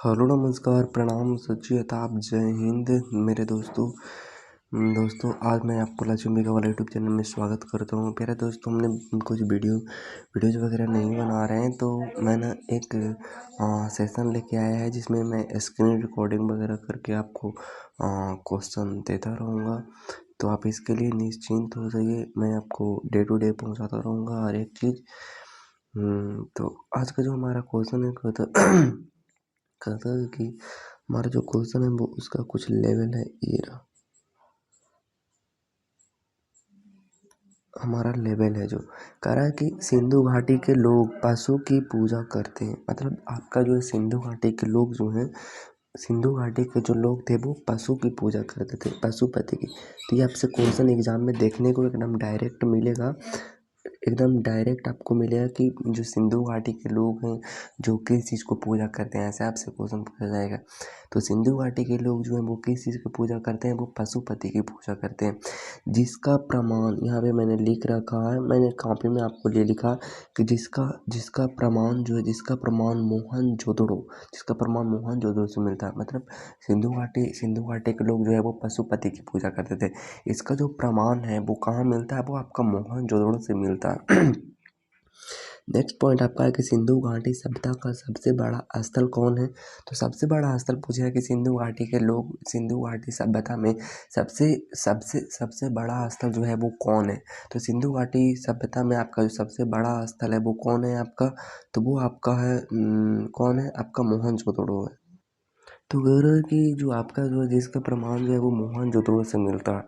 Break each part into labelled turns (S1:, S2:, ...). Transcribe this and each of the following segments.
S1: Hello नमस्कार प्रणाम सत श्री अकाल जय हिंद मेरे दोस्तों आज मैं आपको लक्ष्मी का वाला यूट्यूब चैनल में स्वागत करता हूँ। प्यारे दोस्तों, हमने कुछ वीडियोज़ वगैरह नहीं बना रहे हैं, तो मैं ना एक सेशन लेके आया है जिसमें मैं स्क्रीन रिकॉर्डिंग वगैरह करके आपको क्वेश्चन देता रहूँगा। तो आप इसके लिए निश्चिंत हो जाइए, मैं आपको डे टू डे पहुँचाता रहूँगा हर एक चीज़। तो आज का जो हमारा क्वेश्चन है कहता है कि हमारा जो क्वेश्चन है वो उसका कुछ लेवल है ये रहा। हमारा लेवल है जो कह रहा है कि सिंधु घाटी के लोग पशु की पूजा करते हैं। मतलब आपका जो है सिंधु घाटी के लोग जो हैं, सिंधु घाटी के जो लोग थे वो पशु की पूजा करते थे, पशुपति की। तो ये आपसे क्वेश्चन एग्जाम में देखने को एकदम डायरेक्ट मिलेगा, एकदम डायरेक्ट आपको मिलेगा कि जो सिंधु घाटी के लोग हैं जो किस चीज़ को पूजा करते हैं, ऐसे आपसे क्वेश्चन पूछा जाएगा। तो सिंधु घाटी के लोग जो हैं वो किस चीज़ की पूजा करते हैं, वो पशुपति की पूजा करते हैं, जिसका प्रमाण यहाँ पे मैंने लिख रखा है। मैंने कॉपी में आपको ये लिखा कि जिसका प्रमाण जो है, जिसका प्रमाण मोहनजोदड़ो से मिलता है। मतलब सिंधु घाटी के लोग जो है वो पशुपति की पूजा करते थे। इसका जो प्रमाण है वो कहाँ मिलता है, वो आपका मोहनजोदड़ो से मिलता है। नेक्स्ट पॉइंट आपका है कि सिंधु घाटी सभ्यता का सबसे बड़ा स्थल कौन है। तो सबसे बड़ा स्थल पूछा है कि सिंधु घाटी के लोग सिंधु घाटी सभ्यता में सबसे सबसे सबसे बड़ा स्थल जो है वो कौन है। तो सिंधु घाटी सभ्यता में आपका जो सबसे बड़ा स्थल है वो कौन है आपका, तो वो आपका है कौन है आपका, मोहनजोदड़ो है। तो कह रहा है कि जो आपका जो है जिसका प्रमाण जो है वो मोहनजोदड़ो से मिलता है।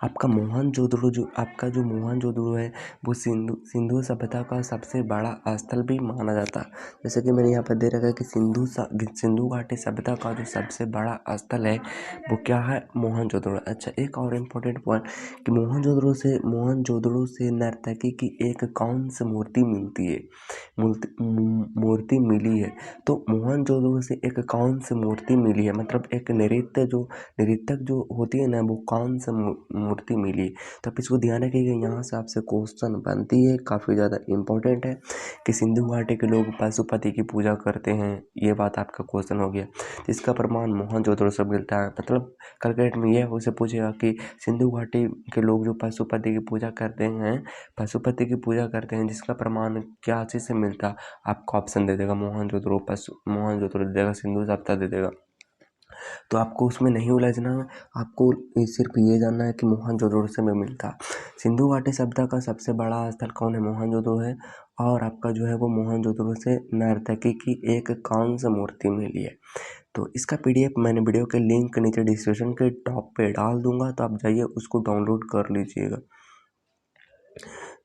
S1: आपका मोहनजोदड़ो है वो सिंधु सभ्यता का सबसे बड़ा स्थल भी माना जाता है। जैसे कि मैंने यहाँ पर दे रखा है कि सिंधु घाटी सभ्यता का जो सबसे बड़ा स्थल है वो क्या है, मोहनजोदड़ो। अच्छा, एक और इम्पोर्टेंट पॉइंट कि मोहनजोदड़ो से नर्तकी की एक कौन सी मूर्ति मिलती है, मूर्ति मिली है। तो मोहनजोदड़ो से एक कौन सी मूर्ति मिली है, मतलब एक नृत्यक जो होती है ना, वो कौन सी मूर्ति मिली। तो आप इसको ध्यान रखिएगा, यहाँ से आपसे क्वेश्चन बनती है, काफ़ी ज़्यादा इम्पोर्टेंट है कि सिंधु घाटी के लोग पशुपति की पूजा करते हैं। ये बात आपका क्वेश्चन हो गया। इसका प्रमाण मोहनजोदड़ो से मिलता है। मतलब क्रिकेट में यह उसे पूछेगा कि सिंधु घाटी के लोग जो पशुपति की पूजा करते हैं जिसका प्रमाण क्या चीज़ से मिलता है, आपको ऑप्शन दे देगा मोहनजोदड़ो दे देगा, सिंधु सभ्यता दे देगा। तो आपको उसमें नहीं उलझना है, आपको सिर्फ ये जानना है कि मोहनजोदड़ो से में मिलता है। सिंधु घाटी सभ्यता का सबसे बड़ा स्थल कौन है, मोहनजोदड़ो है। और आपका जो है वो मोहनजोदड़ो से नर्तकी की एक कौन सी मूर्ति मिली है। तो इसका PDF मैंने वीडियो के लिंक नीचे डिस्क्रिप्शन के टॉप पे डाल दूंगा, तो आप जाइए उसको डाउनलोड कर लीजिएगा।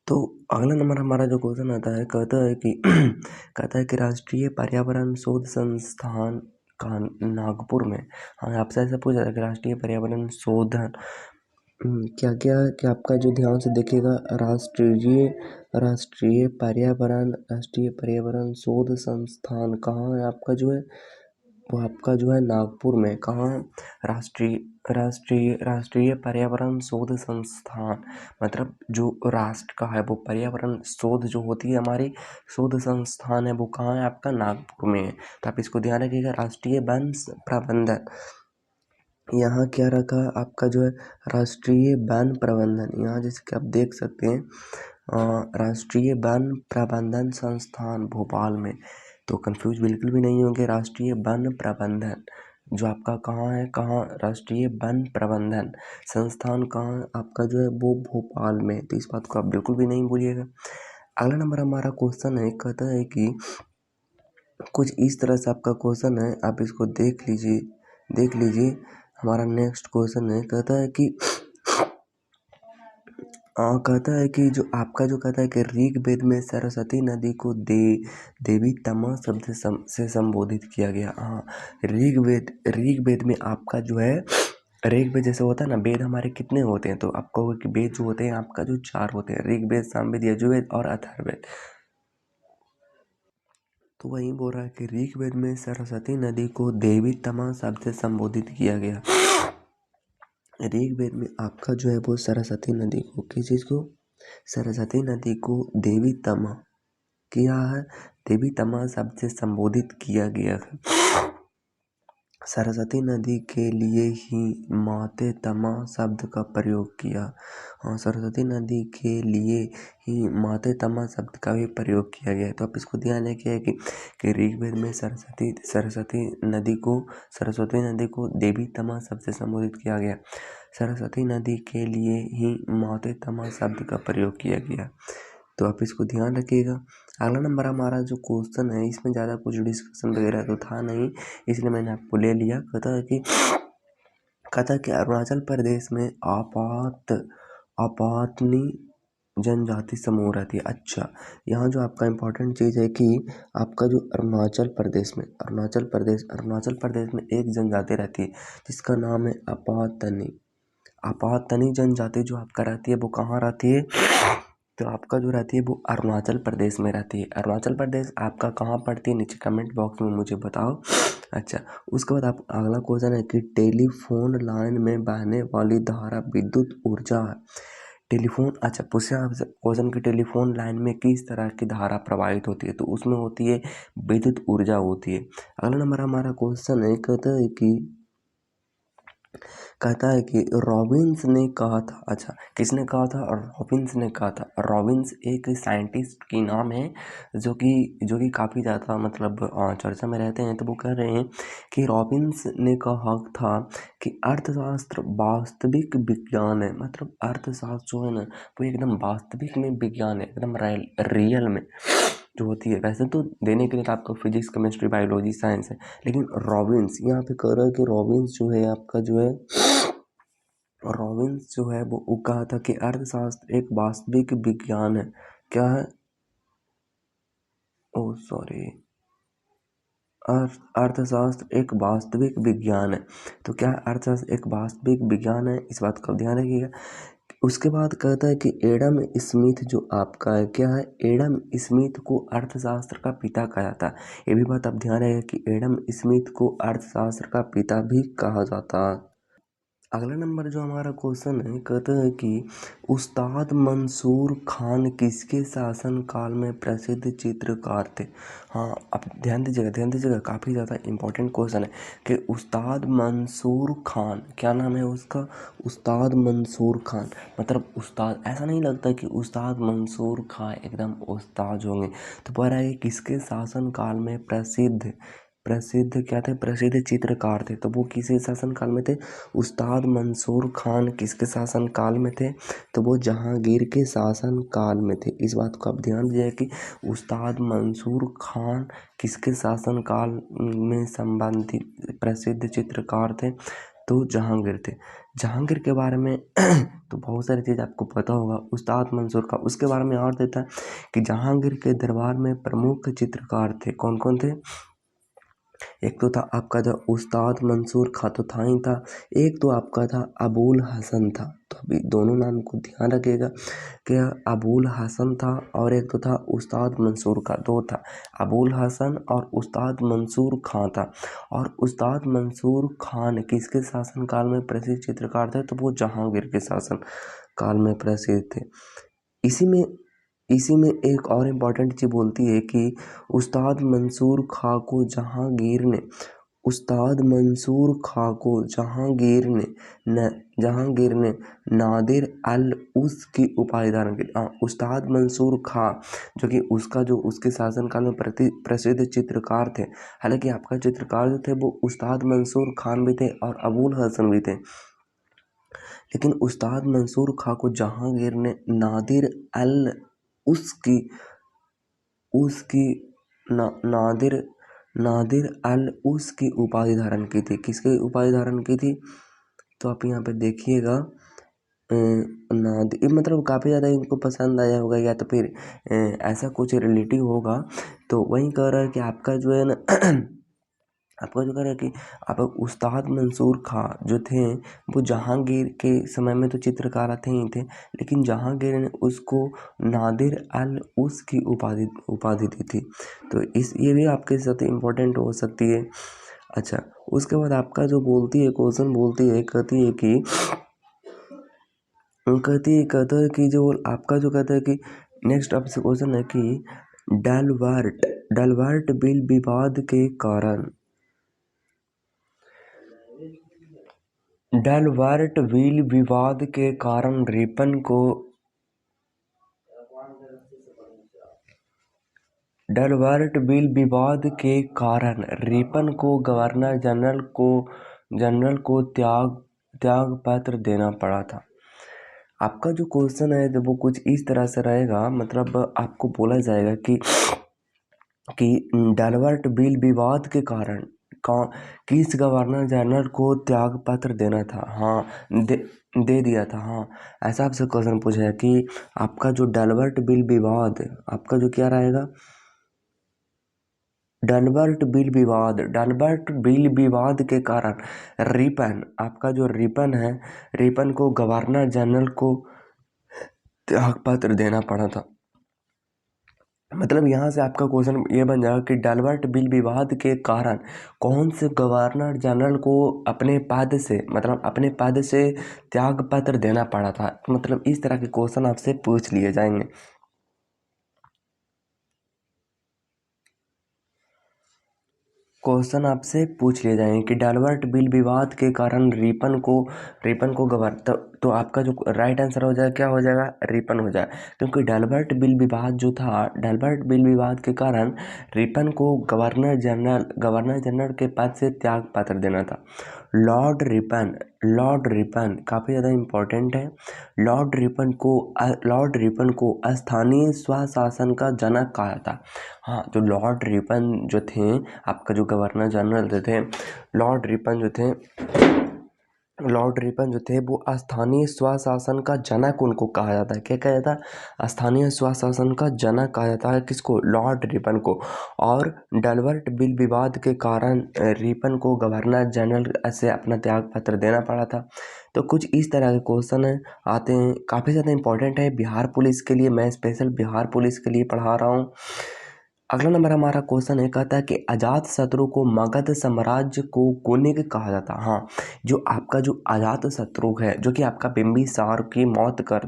S1: तो अगला नंबर हमारा जो क्वेश्चन आता है कहता है कि राष्ट्रीय पर्यावरण शोध संस्थान का नागपुर में, हाँ आपसे ऐसा पूछा था कि राष्ट्रीय पर्यावरण शोधन क्या क्या है कि आपका जो ध्यान से देखिएगा, राष्ट्रीय पर्यावरण शोध संस्थान कहाँ है आपका जो है, वो आपका जो है नागपुर में। कहाँ है, राष्ट्रीय पर्यावरण शोध संस्थान, मतलब जो राष्ट्र का है वो पर्यावरण शोध जो होती है हमारी शोध संस्थान है वो कहाँ है आपका, नागपुर में है। तो आप इसको ध्यान रखिएगा, राष्ट्रीय वन प्रबंधन, यहाँ क्या रखा आपका जो है राष्ट्रीय वन प्रबंधन, यहाँ जैसे कि आप देख सकते हैं राष्ट्रीय वन प्रबंधन संस्थान भोपाल में। तो कंफ्यूज बिल्कुल भी नहीं होंगे, राष्ट्रीय वन प्रबंधन जो आपका कहाँ राष्ट्रीय वन प्रबंधन संस्थान कहाँ आपका जो है वो भोपाल में। तो इस बात को आप बिल्कुल भी नहीं भूलिएगा। अगला नंबर हमारा क्वेश्चन है, कहता है कि कुछ इस तरह से आपका क्वेश्चन है, आप इसको देख लीजिए। हमारा नेक्स्ट क्वेश्चन है, कहता है कि जो आपका जो कहता है कि ऋग्वेद में सरस्वती नदी को देवी तमा शब्द से संबोधित किया गया। हाँ, ऋग्वेद में आपका जो है, ऋग्वेद जैसे होता है ना, वेद हमारे कितने होते हैं, तो आप कहोगे कि वेद जो होते हैं आपका जो 4 होते हैं, ऋग्वेद, सामवेद, यजुर्वेद और अथर्ववेद। तो वही बोल रहा है कि ऋग्वेद में सरस्वती नदी को देवी तमा शब्द से संबोधित किया गया। ऋग्वेद में आपका जो है वो सरस्वती नदी को, किस चीज़ को, सरस्वती नदी को देवी तमा किया है, देवी तमा शब्द से संबोधित किया गया है। सरस्वती नदी के लिए ही माते तमा शब्द का प्रयोग किया। हाँ, सरस्वती नदी के लिए ही माते तमा शब्द का भी प्रयोग किया गया है। तो आप इसको ध्यान रखिए कि ऋग्वेद में सरस्वती नदी को देवी तमा शब्द से संबोधित किया गया। सरस्वती नदी के लिए ही माते तमा शब्द का प्रयोग किया गया। तो आप इसको ध्यान रखिएगा। अगला नंबर हमारा जो क्वेश्चन है, इसमें ज़्यादा कुछ डिस्कशन वगैरह तो था नहीं, इसलिए मैंने आपको ले लिया। कहता है कि अरुणाचल प्रदेश में आपातनी जनजाति समूह रहती है। अच्छा, यहाँ जो आपका इम्पोर्टेंट चीज़ है कि आपका जो अरुणाचल प्रदेश में एक जनजाति रहती है जिसका नाम है आपातनी जनजाति। जो आपका रहती है वो कहाँ रहती है? तो आपका जो रहती है वो अरुणाचल प्रदेश में रहती है। अरुणाचल प्रदेश आपका कहाँ पड़ती है? नीचे कमेंट बॉक्स में मुझे बताओ। अच्छा, उसके बाद आप अगला क्वेश्चन है कि टेलीफोन लाइन में बहने वाली धारा विद्युत ऊर्जा है। अच्छा, पूछा आपसे क्वेश्चन कि टेलीफोन लाइन में किस तरह की धारा प्रवाहित होती है? तो उसमें होती है विद्युत ऊर्जा होती है। अगला नंबर हमारा क्वेश्चन है, कहता है कि रॉबिन्स ने कहा था। अच्छा, किसने कहा था? रॉबिन्स ने कहा था। रॉबिन्स एक साइंटिस्ट की नाम है जो कि काफ़ी ज़्यादा मतलब चर्चा में रहते हैं। तो वो कह रहे हैं कि रॉबिन्स ने कहा था कि अर्थशास्त्र वास्तविक विज्ञान है। मतलब अर्थशास्त्र जो है ना, वो एकदम वास्तविक में विज्ञान है, एकदम रियल में जो होती है। वैसे तो देने के लिए तो आपका फिजिक्स, केमिस्ट्री, बायोलॉजी, साइंस है, लेकिन रॉबिन्स यहाँ पे कह रहा है कि रॉबिन्स जो है आपका जो है रॉबिन्स जो है वो कहा था कि अर्थशास्त्र एक वास्तविक विज्ञान है। क्या है? ओह सॉरी, अर्थशास्त्र एक वास्तविक विज्ञान है। तो क्या है? अर्थशास्त्र एक वास्तविक विज्ञान है, इस बात का ध्यान रखिएगा। उसके बाद कहता है कि एडम स्मिथ जो आपका है, क्या है? एडम स्मिथ को अर्थशास्त्र का पिता कहा जाता है। ये भी बात आप ध्यान रखिएगा कि एडम स्मिथ को अर्थशास्त्र का पिता भी कहा जाता है। अगला नंबर जो हमारा क्वेश्चन है, कहते हैं कि उस्ताद मंसूर खान किसके शासन काल में प्रसिद्ध चित्रकार थे? हाँ, आप ध्यान दीजिएगा, काफ़ी ज़्यादा इम्पोर्टेंट क्वेश्चन है कि उस्ताद मंसूर खान, क्या नाम है उसका? उस्ताद मंसूर खान। मतलब उस्ताद, ऐसा नहीं लगता कि उस्ताद मंसूर खान एकदम उस्ताद होंगे। तो बोल रहा है कि किसके शासन काल में प्रसिद्ध क्या थे? प्रसिद्ध चित्रकार थे। तो वो किसके शासन काल में थे? उस्ताद मंसूर खान किसके शासन काल में थे? तो वो जहांगीर के शासन काल में थे। इस बात को आप ध्यान दीजिए कि उस्ताद मंसूर खान किसके शासन काल में संबंधित प्रसिद्ध चित्रकार थे? तो जहांगीर थे। जहांगीर के बारे में तो बहुत सारी चीज़ आपको पता होगा उस्ताद मंसूर का। उसके बारे में और देता है कि जहांगीर के दरबार में प्रमुख चित्रकार थे। कौन कौन थे? एक तो था आपका जो उस्ताद मंसूर खां तो था ही था, एक तो आपका था अबुल हसन था। तो अभी दोनों नाम को ध्यान रखिएगा कि अबुल हसन था और एक तो था उस्ताद मंसूर खां। दो था, अबुल हसन और उस्ताद मंसूर खां था। और उस्ताद मंसूर खान किसके शासन काल में प्रसिद्ध चित्रकार थे? तो वो जहांगीर के शासन काल में प्रसिद्ध थे। इसी में एक और इम्पॉर्टेंट चीज़ बोलती है कि उस्ताद मंसूर खां को जहांगीर ने नादिर अल उस की उपाधि धारण की। उस्ताद मंसूर खां जो उसके शासनकाल में प्रसिद्ध चित्रकार थे। हालांकि आपका चित्रकार जो थे वो उस्ताद मंसूर खान भी थे और अबुल हसन भी थे, लेकिन उस्ताद मंसूर खां को जहांगीर ने नादिर अल उसकी नादिर अल उसकी उपाधि धारण की थी। किसकी उपाधि धारण की थी? तो आप यहाँ पे देखिएगा, नादिर मतलब काफ़ी ज़्यादा इनको पसंद आया होगा या तो फिर ऐसा कुछ रिलेटिव होगा। तो वही कह रहा है कि आपका जो है ना आपका जो कह रहा है कि आप उस्ताद मंसूर खां जो थे वो जहांगीर के समय में तो चित्रकार थे ही थे, लेकिन जहांगीर ने उसको नादिर अल उसकी उपाधि दी थी। तो ये भी आपके साथ इम्पोर्टेंट हो सकती है। अच्छा, उसके बाद आपका जो क्वेश्चन बोलती है, कहता है कि जो आपका जो कहता है कि नेक्स्ट आपसे क्वेश्चन है कि डलवर्ट बिल विवाद के कारण डेलवर्ट व्हील विवाद के कारण रिपन को डेलवर्ट व्हील विवाद के कारण रिपन को गवर्नर जनरल को त्याग पत्र देना पड़ा था। आपका जो क्वेश्चन है वो कुछ इस तरह से रहेगा, मतलब आपको बोला जाएगा कि डेलवर्ट व्हील विवाद के कारण किस गवर्नर जनरल को त्याग पत्र देना था। हाँ, दे दिया था। हाँ, ऐसा आपसे क्वेश्चन पूछा है कि आपका जो डेलवर्ट व्हील विवाद, आपका जो क्या रहेगा, डेलवर्ट व्हील विवाद के कारण रिपन, आपका जो रिपन है, रिपन को गवर्नर जनरल को त्याग पत्र देना पड़ा था। मतलब यहाँ से आपका क्वेश्चन ये बन जाएगा कि डेलवर्ट व्हील विवाद के कारण कौन से गवर्नर जनरल को अपने पद से, मतलब अपने पद से त्याग पत्र देना पड़ा था। मतलब इस तरह के क्वेश्चन आपसे पूछ लिए जाएंगे। क्वेश्चन आपसे पूछ लिए जाएंगे कि डेलवर्ट व्हील विवाद के कारण रिपन को तो आपका जो राइट आंसर हो जाएगा क्या हो जाएगा, रिपन हो जाएगा। क्योंकि डेलवर्ट व्हील विवाद जो था, डेलवर्ट व्हील विवाद के कारण रिपन को गवर्नर जनरल के पद से त्याग पत्र देना था। लॉर्ड रिपन काफ़ी ज़्यादा इम्पोर्टेंट है। लॉर्ड रिपन को स्थानीय स्वशासन का जनक कहा था। हाँ, जो लॉर्ड रिपन जो थे, आपका जो गवर्नर जनरल थे, लॉर्ड रिपन जो थे वो स्थानीय स्वशासन का जनक उनको कहा जाता है। क्या कहा जाता है, स्थानीय स्वशासन का जनक कहा जाता है किसको, लॉर्ड रिपन को। और डेलवर्ट व्हील विवाद के कारण रिपन को गवर्नर जनरल से अपना त्याग पत्र देना पड़ा था। तो कुछ इस तरह के क्वेश्चन आते हैं, काफ़ी ज़्यादा इंपॉर्टेंट है बिहार पुलिस के लिए। मैं स्पेशल बिहार पुलिस के लिए पढ़ा रहा हूँ। अगला नंबर हमारा क्वेश्चन है, कहता है कि अजात शत्रु को मगध साम्राज्य को कुनिक कहा जाता। हाँ, जो आपका जो अजात शत्रु है, जो कि आपका बिंबिसार की मौत कर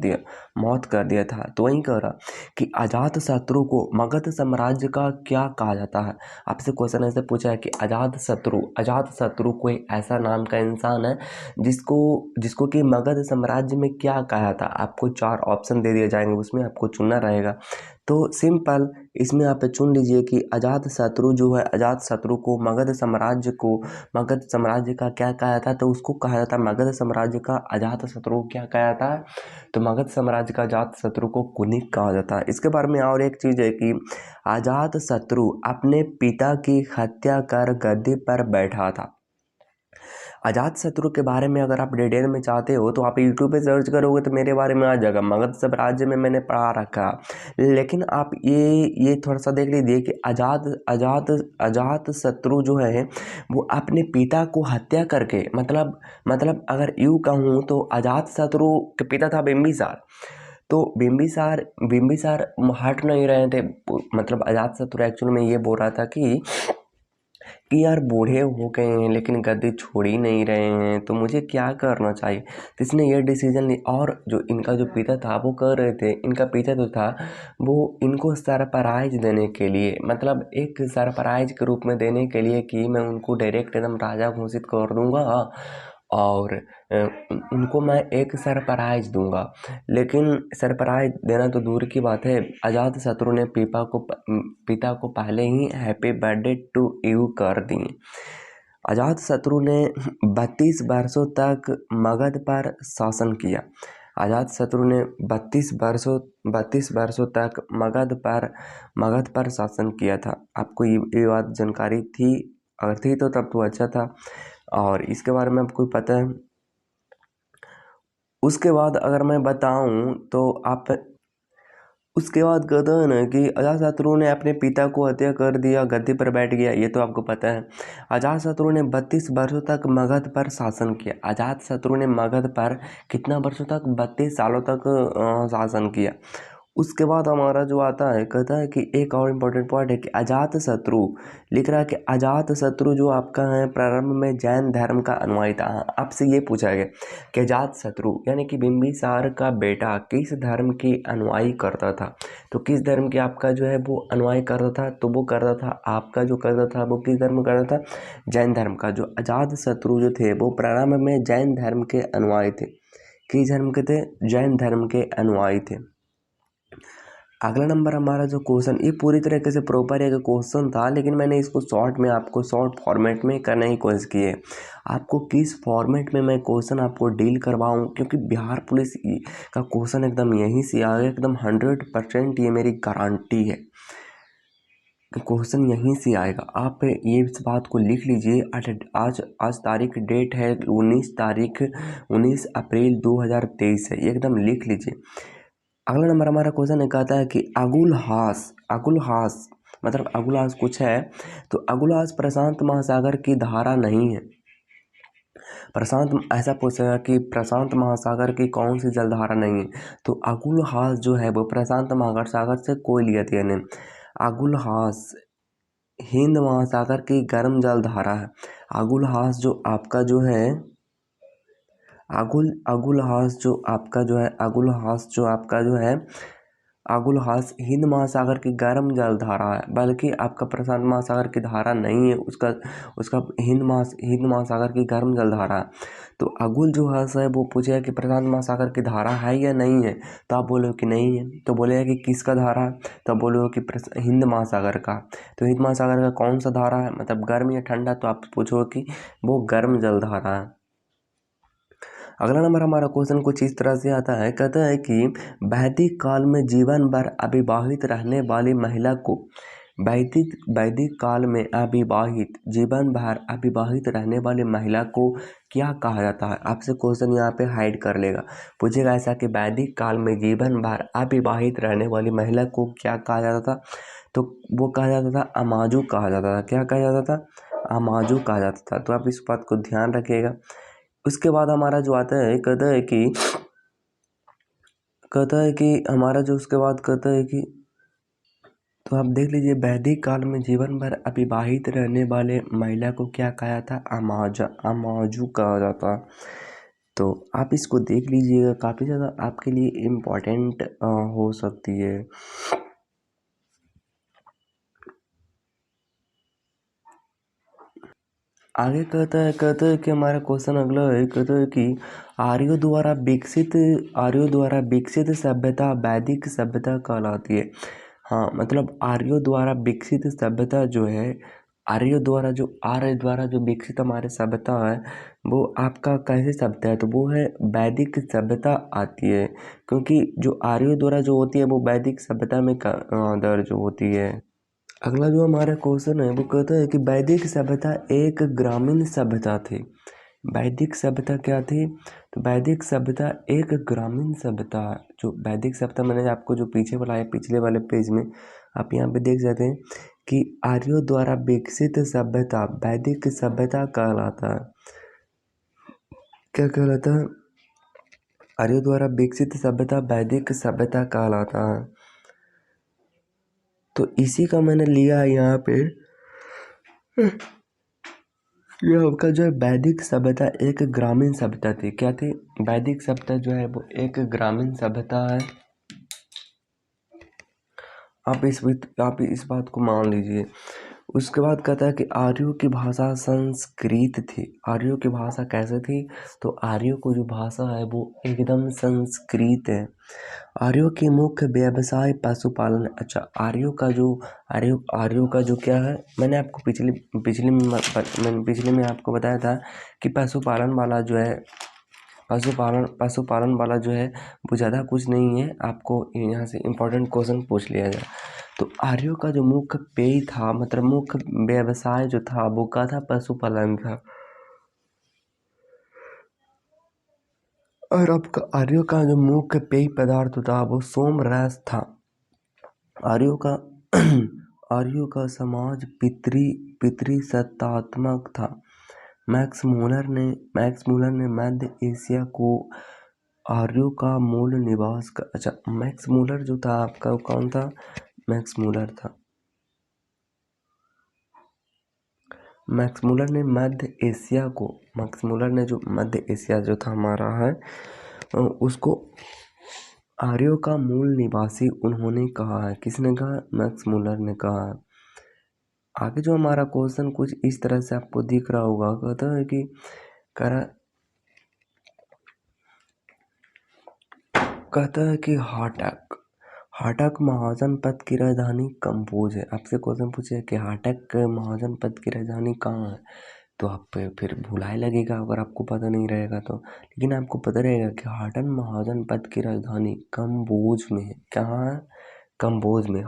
S1: दिया था, तो वही कह रहा कि अजात शत्रु को मगध साम्राज्य का क्या कहा जाता है। आपसे क्वेश्चन ऐसे पूछा है कि अजात शत्रु कोई ऐसा नाम का इंसान है जिसको कि मगध साम्राज्य में क्या कहा था। आपको 4 ऑप्शन दे दिए जाएंगे, उसमें आपको चुनना रहेगा। तो सिंपल इसमें आप चुन लीजिए कि अजात शत्रु जो है, अजात शत्रु को मगध साम्राज्य का क्या कहा था, तो उसको कहा जाता मगध साम्राज्य का अजात शत्रु क्या कहा था, तो मगध साम्राज्य का अजात शत्रु को कुनिक कहा जाता है। इसके बारे में और एक चीज़ है कि अजात शत्रु अपने पिता की हत्या कर गद्दी पर बैठा था। अजात शत्रु के बारे में अगर आप डिटेल में चाहते हो तो आप यूट्यूब पे सर्च करोगे तो मेरे बारे में आ जाएगा, मगध साम्राज्य में मैंने पढ़ा रखा। लेकिन आप ये थोड़ा सा देख लीजिए कि अजात शत्रु जो है वो अपने पिता को हत्या करके, मतलब अगर यूँ कहूँ तो अजात शत्रु के पिता था बिंबिसार। तो बिंबिसार हट नहीं रहे थे। मतलब अजात शत्रु एक्चुअल में ये बोल रहा था कि यार बूढ़े हो गए हैं लेकिन गद्दी छोड़ ही नहीं रहे हैं, तो मुझे क्या करना चाहिए। तो इसने ये डिसीजन ली। और जो इनका जो पिता था वो कर रहे थे, इनका पिता जो था वो इनको सरप्राइज देने के लिए, मतलब एक सरप्राइज के रूप में देने के लिए कि मैं उनको डायरेक्ट एकदम राजा घोषित कर दूंगा और उनको मैं एक सरप्राइज दूंगा। लेकिन सरप्राइज देना तो दूर की बात है, अजात शत्रु ने पिता को पहले ही हैप्पी बर्थडे टू यू कर दी। अजात शत्रु ने 32 वर्षों तक मगध पर शासन किया। अजात शत्रु ने 32 वर्षों तक मगध पर शासन किया था। आपको ये बात जानकारी थी, अगर थी तो तब तो अच्छा था। और इसके बारे में आपको पता है। उसके बाद अगर मैं बताऊं तो उसके बाद कहता है ना कि अजातशत्रु ने अपने पिता को हत्या कर दिया, गद्दी पर बैठ गया, ये तो आपको पता है। अजातशत्रु ने 32 वर्षों तक मगध पर शासन किया। अजातशत्रु ने मगध पर कितना वर्षों तक, 32 सालों तक शासन किया। उसके बाद हमारा जो आता है कहता है कि एक और इम्पोर्टेंट पॉइंट है कि अजातशत्रु लिख रहा है कि अजातशत्रु जो आपका है प्रारंभ में जैन धर्म का अनुयायी था। आपसे ये पूछा गया कि अजातशत्रु यानी कि बिंबिसार का बेटा किस धर्म की अनुयायी करता था। तो किस धर्म की आपका जो है वो अनुयायी करता था, तो वो करता था आपका जो करता था वो किस धर्म करता था, जैन धर्म का। जो अजातशत्रु जो थे वो प्रारंभ में जैन धर्म के अनुयायी थे। किस धर्म के थे, जैन धर्म के अनुयायी थे। अगला नंबर हमारा जो क्वेश्चन, ये पूरी तरीके से प्रॉपर एक क्वेश्चन था लेकिन मैंने इसको शॉर्ट फॉर्मेट में करने की कोशिश की है। आपको किस फॉर्मेट में मैं क्वेश्चन आपको डील करवाऊँ, क्योंकि बिहार पुलिस का क्वेश्चन एकदम यहीं से आ गया, एकदम 100% ये मेरी गारंटी है क्वेश्चन यहीं से आएगा। आप ये इस बात को लिख लीजिए। आज तारीख डेट है 19 अप्रैल 2023 है, ये एकदम लिख लीजिए। अगला नंबर हमारा क्वेश्चन एक आता है कि अगुलहास मतलब अगुलहास कुछ है, तो अगुलहास प्रशांत महासागर की धारा नहीं है। ऐसा पूछेगा कि प्रशांत महासागर की कौन सी जलधारा नहीं है, तो अगुलहास जो है वो प्रशांत महासागर से कोई लिया था नहीं। अगुलहास हिंद महासागर की गर्म जलधारा है। अगुलहास जो आपका जो है अगुलहास हिंद महासागर की गर्म जलधारा है, बल्कि आपका प्रशांत महासागर की धारा नहीं है, उसका हिंद महासागर की गर्म जलधारा है। तो अगुल जो हास है वो पूछेगा कि प्रशांत महासागर की धारा है या नहीं है, तो आप बोलोगे कि नहीं है, तो बोलेगा कि किसका धारा है, तो आप बोलोगे कि हिंद महासागर का। तो हिंद महासागर का कौन सा धारा है, मतलब गर्म या ठंडा, तो आप पूछोगे कि वो गर्म जलधारा है। अगला नंबर हमारा क्वेश्चन कुछ इस तरह से आता है, कहता है कि वैदिक काल में जीवन भर अविवाहित रहने वाली महिला को वैदिक काल में जीवन भर अविवाहित रहने वाली महिला को क्या कहा जाता है। आपसे क्वेश्चन यहाँ पे हाइड कर लेगा, पूछेगा ऐसा कि वैदिक काल में जीवन भर अविवाहित रहने वाली महिला को क्या कहा जाता था, तो वो कहा जाता था अमाजु कहा जाता था। क्या कहा जाता था, अमाजु कहा जाता था। तो आप इस बात को ध्यान रखिएगा। उसके बाद हमारा जो आता है कहता है कि हमारा जो उसके बाद कहता है कि, तो आप देख लीजिए वैदिक काल में जीवन भर अविवाहित रहने वाले महिला को क्या कहा था, अमाजु कहा जाता। तो आप इसको देख लीजिएगा, काफ़ी ज़्यादा आपके लिए इम्पोर्टेंट हो सकती है। आगे कहता है कि हमारा क्वेश्चन अगला है, कहता है कि आर्यों द्वारा विकसित सभ्यता वैदिक सभ्यता कहलाती है। हाँ, मतलब आर्यों द्वारा विकसित सभ्यता जो है, आर्य द्वारा जो विकसित हमारे सभ्यता है वो आपका कैसे सभ्यता है, तो वो है वैदिक सभ्यता आती है, क्योंकि जो आर्यों द्वारा जो होती है वो वैदिक सभ्यता में दर्ज होती है। अगला जो हमारा क्वेश्चन है वो कहता है कि वैदिक सभ्यता एक ग्रामीण सभ्यता थी। वैदिक सभ्यता क्या थी, तो वैदिक सभ्यता एक ग्रामीण सभ्यता। जो वैदिक सभ्यता मैंने आपको जो पीछे वाला है पिछले वाले पेज में आप यहाँ पे देख सकते हैं कि आर्यों द्वारा विकसित सभ्यता वैदिक सभ्यता कहलाता है। क्या कहलाता है, आर्यों द्वारा विकसित सभ्यता वैदिक सभ्यता कहलाता है। तो इसी का मैंने लिया यहाँ पे, ये आपका जो है वैदिक सभ्यता एक ग्रामीण सभ्यता थी। क्या थी, वैदिक सभ्यता जो है वो एक ग्रामीण सभ्यता है। आप इस बात को मान लीजिए। उसके बाद कहता है कि आर्यों की भाषा संस्कृत थी। आर्यों की भाषा कैसे थी, तो आर्यों को जो भाषा है वो एकदम संस्कृत है। आर्यों की मुख्य व्यवसाय पशुपालन। अच्छा, आर्यों का जो क्या है, मैंने आपको पिछले में आपको बताया था कि पशुपालन वाला जो है वो ज़्यादा कुछ नहीं है, आपको यहाँ से इम्पोर्टेंट क्वेश्चन पूछ लिया जाए। तो आर्यों का जो मुख्य पेय था, मतलब मुख्य व्यवसाय जो था वो क्या था, पशुपालन था। और आपका आर्यों का जो मुख्य पेय पदार्थ था वो सोमरस था। आर्यों का समाज पितृसत्तात्मक था। मैक्स मूलर ने मध्य एशिया को आर्यों का मूल निवास का, अच्छा मैक्स मूलर जो था आपका, वो कौन था? मैक्स मूलर था। मैक्स मूलर ने जो मध्य एशिया जो था हमारा है, उसको आर्यों का मूल निवासी उन्होंने कहा है। किसने कहा? मैक्स मूलर ने कहा है। आगे जो हमारा क्वेश्चन कुछ इस तरह से आपको दिख रहा होगा, कहता है कि हाटक महाजनपद की राजधानी कंबोज है। आपसे क्वेश्चन पूछे कि हाटक महाजनपद की राजधानी कहाँ है, तो आप फिर भुलाए लगेगा अगर आपको पता नहीं रहेगा तो। लेकिन आपको पता रहेगा कि हाटन महाजनपद की राजधानी कंबोज में है। कहाँ है? कंबोज में।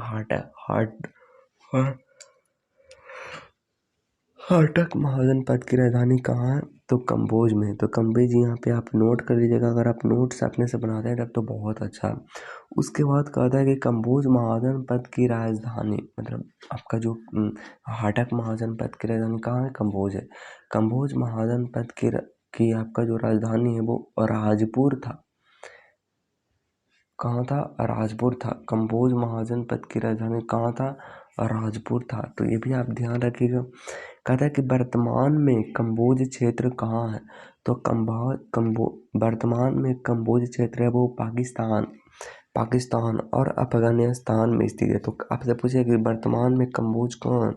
S1: हाटक महाजनपद की राजधानी कहाँ है? तो कंबोज में। तो कंबोज यहाँ पे आप नोट कर लीजिएगा। अगर आप नोट्स अपने से बनाते हैं तब तो बहुत अच्छा। उसके बाद कहता है कि कंबोज महाजनपद की राजधानी, मतलब आपका जो हाटक महाजनपद की राजधानी कहाँ है? कंबोज है। कंबोज महाजनपद की आपका जो राजधानी है वो राजपुर था। कहाँ था? राजपुर था। कंबोज महाजनपद की राजधानी कहाँ था? राजपुर था। तो ये भी आप ध्यान रखिएगा। कहता है कि वर्तमान में कंबोज क्षेत्र कहाँ है? तो वर्तमान में कंबोज क्षेत्र है वो पाकिस्तान और अफगानिस्तान में स्थित है। तो आपसे पूछे कि वर्तमान में कंबोज कहाँ है,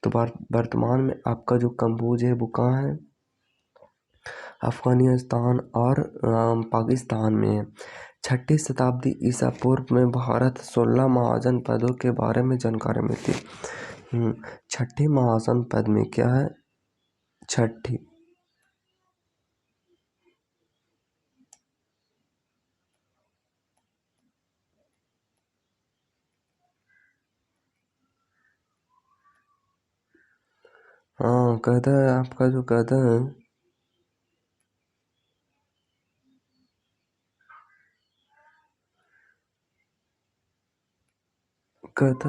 S1: तो वर्तमान में आपका जो कंबोज है वो कहाँ है? अफगानिस्तान और पाकिस्तान में है। 6ठी शताब्दी ईसा पूर्व में भारत 16 महाजनपदों के बारे में जानकारी मिलती है। 6ठे महाजनपद में क्या है? 6ठी। हाँ, कहता है आपका जो कहता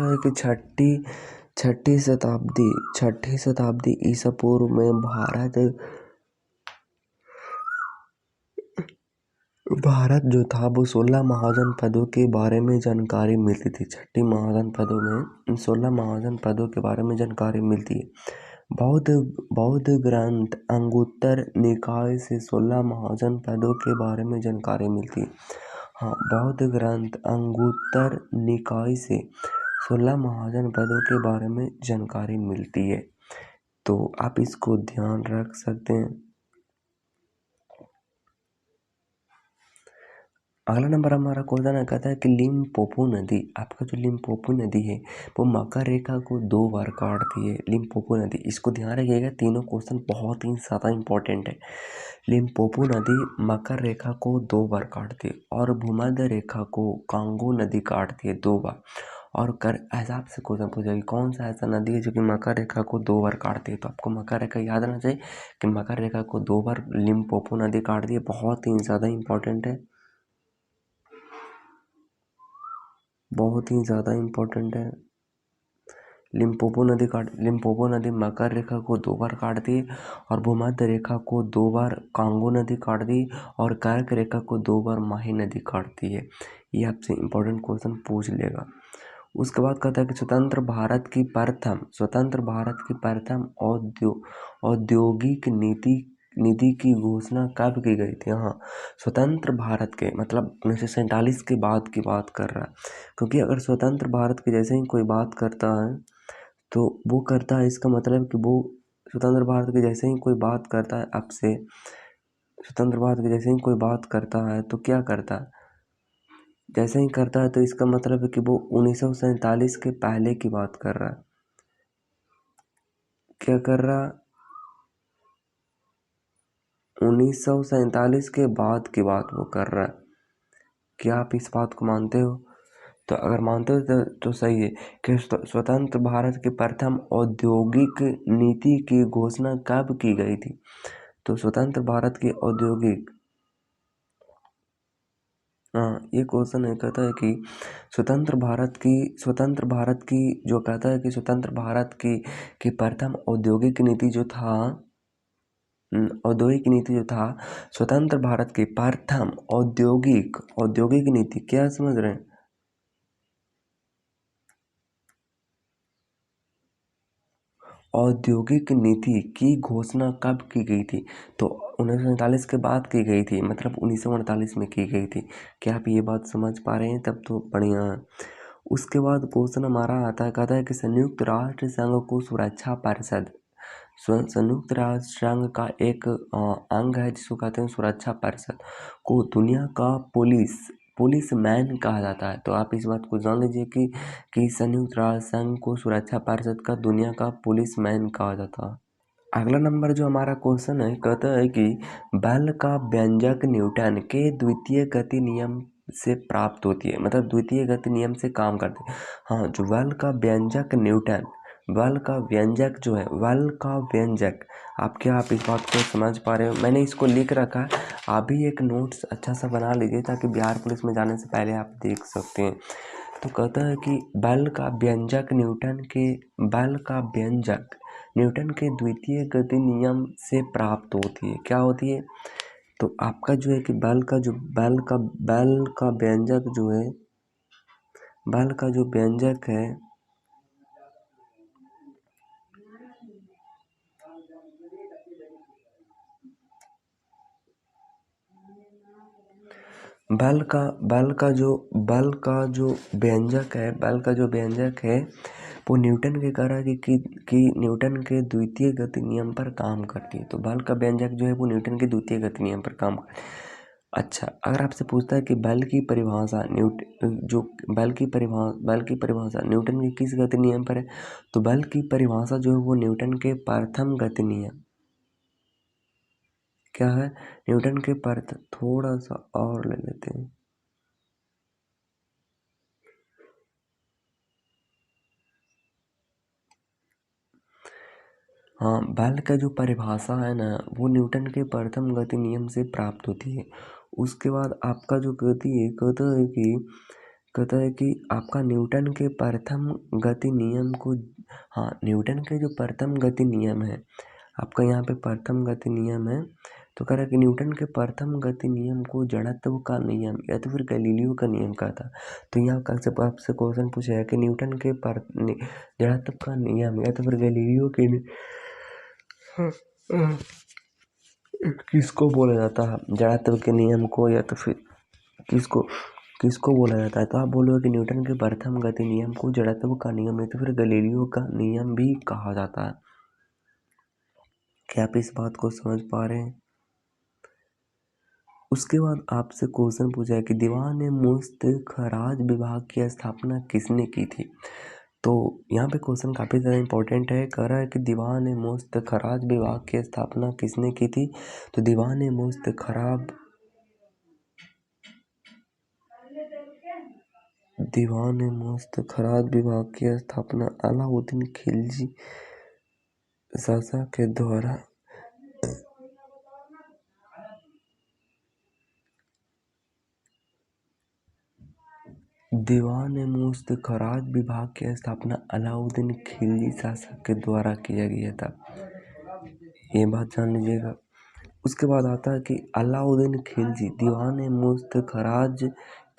S1: है कि छठी शताब्दी ईसा पूर्व में भारत जो था वो 16 महाजनपदों के बारे में जानकारी मिलती थी। 6ठी महाजनपदों में 16 महाजनपदों के बारे में जानकारी मिलती है। बौद्ध ग्रंथ अंगुत्तर निकाय से 16 महाजनपदों के बारे में जानकारी मिलती है। हाँ, बौद्ध ग्रंथ अंगुत्तर निकाय से 16 महाजनपदों के बारे में जानकारी मिलती है। तो आप इसको ध्यान रख सकते हैं। अगला नंबर हमारा क्वेश्चन है, कहता है कि लिम्पोपो नदी, आपका जो लिम्पोपो नदी है वो मकर रेखा को 2 बार काटती है। लिम्पोपो नदी, इसको ध्यान रखिएगा, तीनों क्वेश्चन बहुत ही ज़्यादा इंपॉर्टेंट है। लिम्पोपो नदी मकर रेखा को 2 बार काटती है और भूमध्य रेखा को कांगो नदी काटती है 2 बार। और कर ऐसा आपसे क्वेश्चन पूछा कि कौन सा ऐसा नदी है जो कि मकर रेखा को 2 बार काटती है, तो आपको मकर रेखा याद रहना चाहिए कि मकर रेखा को 2 बार लिम्पोपो नदी काटती है। बहुत ही ज़्यादा इंपॉर्टेंट है, बहुत ही ज़्यादा इम्पोर्टेंट है। लिम्पोपो नदी मकर रेखा को 2 बार काटती है और भूमध्य रेखा को 2 बार कांगो नदी काटती है और कर्क रेखा को 2 बार माही नदी काटती है। ये आपसे इम्पोर्टेंट क्वेश्चन पूछ लेगा। उसके बाद कहता है कि स्वतंत्र भारत की प्रथम औद्योगिक नीति की घोषणा कब की गई थी? हाँ, स्वतंत्र भारत के मतलब 1947 के बाद की बात कर रहा है। क्योंकि अगर स्वतंत्र भारत के जैसे ही कोई बात करता है तो वो करता है, इसका मतलब कि वो स्वतंत्र भारत के जैसे ही कोई बात करता है आपसे, स्वतंत्र भारत के जैसे ही कोई बात करता है तो क्या करता है? जैसे ही करता है तो इसका मतलब है कि वो 1947 के पहले की बात कर रहा है। क्या कर रहा? 1947 के बाद की बात वो कर रहा है। क्या आप इस बात को मानते हो? तो अगर मानते हो तो सही है कि स्वतंत्र भारत की प्रथम औद्योगिक नीति की घोषणा कब की गई थी? तो स्वतंत्र भारत की औद्योगिक, हाँ ये क्वेश्चन है, कहता है कि स्वतंत्र भारत की जो कहता है कि स्वतंत्र भारत की प्रथम औद्योगिक नीति जो था औद्योगिक नीति जो था स्वतंत्र भारत की प्रथम औद्योगिक नीति, क्या समझ रहे हैं? औद्योगिक नीति की घोषणा कब की गई थी? तो 1947 के बाद की गई थी, मतलब 1948 में की गई थी। क्या आप ये बात समझ पा रहे हैं? तब तो बढ़िया है। उसके बाद क्वेश्चन हमारा आता है, कहता है कि संयुक्त राष्ट्र संघ को सुरक्षा परिषद, संयुक्त राष्ट्र संघ का एक अंग है जिसको कहते हैं सुरक्षा परिषद, को दुनिया का पुलिस मैन कहा जाता है। तो आप इस बात को जान लीजिए कि संयुक्त राष्ट्र संघ को सुरक्षा परिषद का दुनिया का पुलिस मैन कहा जाता है। अगला नंबर जो हमारा क्वेश्चन है, कहता है कि बल का व्यंजक न्यूटन के द्वितीय गति नियम से प्राप्त होती है, मतलब द्वितीय गति नियम से काम करते हैं। हाँ, जो बल का व्यंजक न्यूटन, बल का व्यंजक जो है, बल का व्यंजक, आप इस बात को समझ पा रहे हो? मैंने इसको लिख रखा है, आप भी एक नोट्स अच्छा सा बना लीजिए ताकि बिहार पुलिस में जाने से पहले आप देख सकते हैं। तो कहता है कि बल का व्यंजक न्यूटन के द्वितीय गति नियम से प्राप्त होती है। क्या होती है? तो आपका जो है कि बल का व्यंजक जो है, बल का जो व्यंजक है, बल का जो व्यंजक है वो न्यूटन के कारण कि न्यूटन के द्वितीय गति नियम पर काम करती है। तो बल का व्यंजक जो है वो न्यूटन के द्वितीय गति नियम पर काम करती है। अच्छा, अगर आपसे पूछता है कि बल की परिभाषा न्यूटन के किस गति नियम पर है, तो बल की परिभाषा जो है वो न्यूटन के प्रथम गति नियम, क्या है? न्यूटन के थोड़ा सा और ले लेते हैं। हाँ, बल का जो परिभाषा है ना वो न्यूटन के प्रथम गति नियम से प्राप्त होती है। उसके बाद आपका जो गति है, कहता है कि आपका न्यूटन के प्रथम गति नियम को, हाँ, न्यूटन के जो प्रथम गति नियम है, आपका यहाँ पे प्रथम गति नियम है, तो कह रहा है कि न्यूटन के प्रथम गति नियम को जड़त्व का नियम या तो फिर गैलीलियो का नियम कहता। तो यहाँ कल से आपसे क्वेश्चन पूछा है कि न्यूटन के जड़त्व का नियम या तो फिर गैलीलियो के किसको बोला जाता है, जड़त्व के नियम को, या तो फिर किसको किसको बोला जाता है? तो आप बोलोगे कि न्यूटन के प्रथम गति नियम को जड़त्व का नियम या तो फिर गैलीलियो का नियम भी कहा जाता है। क्या आप इस बात को समझ पा रहे हैं? उसके बाद आपसे क्वेश्चन पूछा है कि दीवान मुस्त खराज विभाग की स्थापना किसने की थी? तो यहाँ पे क्वेश्चन काफ़ी ज़्यादा इंपॉर्टेंट है। कह रहा है कि दीवान मुस्त खराज विभाग की स्थापना किसने की थी? तो दीवान मुस्त खराज विभाग की स्थापना अलाउद्दीन खिलजी शासक के द्वारा दीवान मुस्त खराज विभाग की स्थापना अलाउद्दीन खिलजी शासक के द्वारा किया गया था। ये बात जान लीजिएगा। उसके बाद आता है कि अलाउद्दीन खिलजी दीवान मुस्त खराज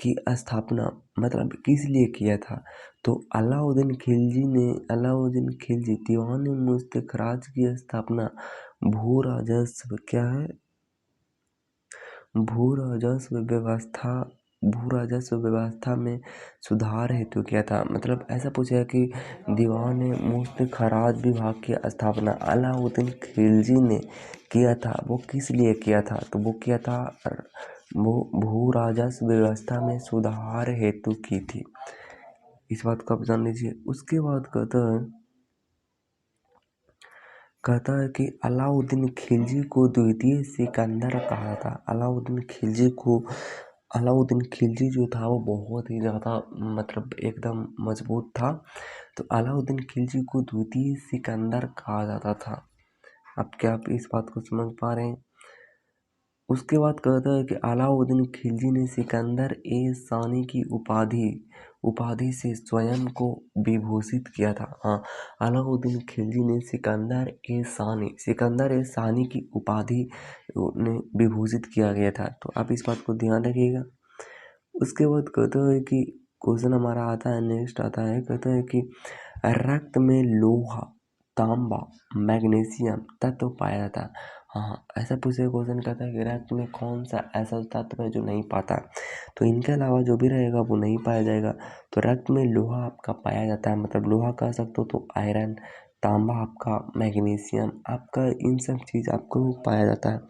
S1: की स्थापना मतलब किस लिए किया था? तो अलाउद्दीन खिलजी दीवान मुस्त खराज की स्थापना भू राजस्व, क्या है? भू राजस्व व्यवस्था में सुधार हेतु किया था। मतलब ऐसा पूछा है कि दीवान मुस्त खराज विभाग की स्थापना अलाउद्दीन खिलजी ने किया था, वो किस लिए किया था? तो वो किया था, वो भू राजस्व व्यवस्था में सुधार हेतु की थी। इस बात को आप जान लीजिए। उसके बाद कहता है कि अलाउद्दीन खिलजी को द्वितीय सिकंदर कहा था। अलाउद्दीन खिलजी जो था वो बहुत ही ज़्यादा मतलब एकदम मजबूत था, तो अलाउद्दीन खिलजी को द्वितीय सिकंदर कहा जाता था। अब क्या आप इस बात को समझ पा रहे हैं? उसके बाद कहता है कि अलाउद्दीन खिलजी ने सिकंदर ए सानी की उपाधि से स्वयं को विभूषित किया था। हाँ, अलाउद्दीन खिलजी ने सिकंदर ए सानी की उपाधि ने विभूषित किया गया था। तो आप इस बात को ध्यान रखिएगा। उसके बाद कहता है कि क्वेश्चन हमारा आता है, नेक्स्ट आता है, कहता है कि रक्त में लोहा, तांबा, मैग्नीशियम तत्व पाया जाता है। हाँ, ऐसा पूछे क्वेश्चन कहता है कि रक्त में कौन सा ऐसा तत्व है जो नहीं पाता, तो इनके अलावा जो भी रहेगा वो नहीं पाया जाएगा। तो रक्त में लोहा आपका पाया जाता है, मतलब लोहा कह सकते हो तो आयरन, तांबा आपका, मैग्नीशियम आपका, इन सब चीज़ आपको पाया जाता है।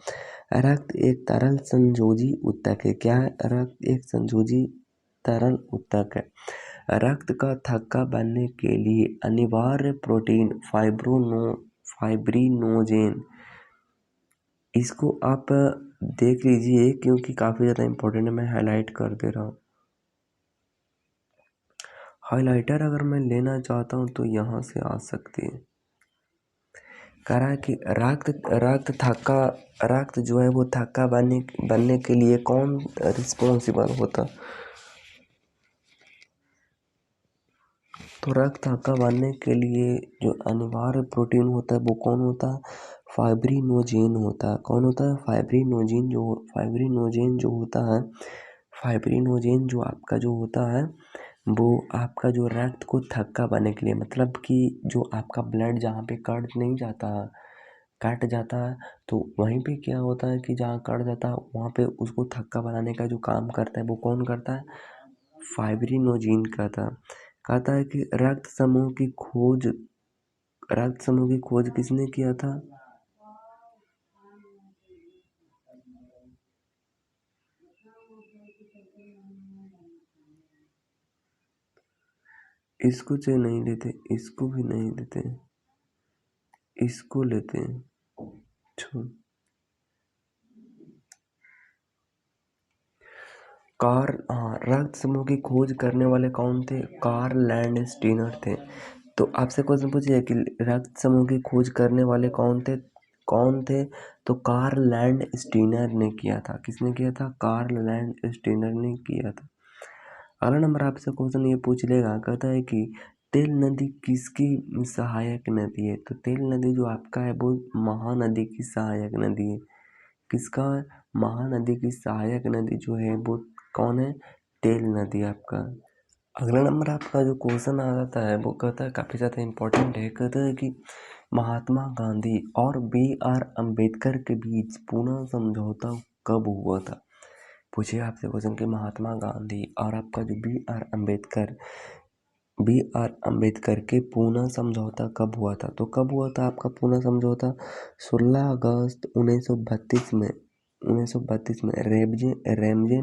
S1: रक्त एक तरल संयोजी ऊतक है। क्या है? रक्त एक संयोजी तरल ऊतक है। रक्त का थक्का बनने के लिए अनिवार्य प्रोटीन फाइब्रिनोजेन, इसको आप देख लीजिए क्योंकि काफ़ी ज़्यादा इम्पोर्टेंट है, मैं हाईलाइट कर दे रहा हूँ। हाइलाइटर अगर मैं लेना चाहता हूँ तो यहाँ से आ सकती है। कह रहा है कि रक्त जो है वो थक्का बनने के लिए कौन रिस्पॉन्सिबल होता। तो रक्त थक्का बनने के लिए जो अनिवार्य प्रोटीन होता है वो कौन होता है? फाइब्रिनोजेन होता है। कौन होता है? फाइब्रिनोजेन जो होता है, फाइब्रिनोजेन जो आपका जो होता है वो आपका जो रक्त को थक्का बनने के लिए, मतलब कि जो आपका ब्लड जहाँ पे कट जाता है तो वहीं पे क्या होता है कि जहाँ कट जाता है वहाँ पे उसको थक्का बनाने का जो काम करता है वो कौन करता है? फाइब्रिनोजेन कहता है कि रक्त समूह की खोज किसने किया था? इसको चाहे नहीं लेते, इसको भी नहीं लेते, इसको लेते हैं, छोड़। हाँ, रक्त समूह की खोज करने वाले कौन थे? कार्ल लैंडस्टीनर थे। तो आपसे क्वेश्चन पूछिए कि रक्त समूह की खोज करने वाले कौन थे? तो कार्ल लैंडस्टीनर ने किया था। किसने किया था? कार्ल लैंडस्टीनर ने किया था। अगला नंबर आपसे क्वेश्चन ये पूछ लेगा, कहता है कि तेल नदी किसकी सहायक नदी है? तो तेल नदी जो आपका है वो महानदी की सहायक नदी है। किसका? महानदी की सहायक नदी जो है वो कौन है? तेल नदी आपका। अगला नंबर आपका जो क्वेश्चन आ जाता है वो कहता है, काफ़ी ज़्यादा इम्पोर्टेंट है, कहता है कि महात्मा गांधी और B.R. अम्बेडकर के बीच पुनः समझौता कब हुआ था? पूछिए आपसे क्वेश्चन कि महात्मा गांधी और आपका जो बी आर अम्बेडकर के पूना समझौता कब हुआ था? तो कब हुआ था आपका पूना समझौता? 16 अगस्त 1932 में रैमजे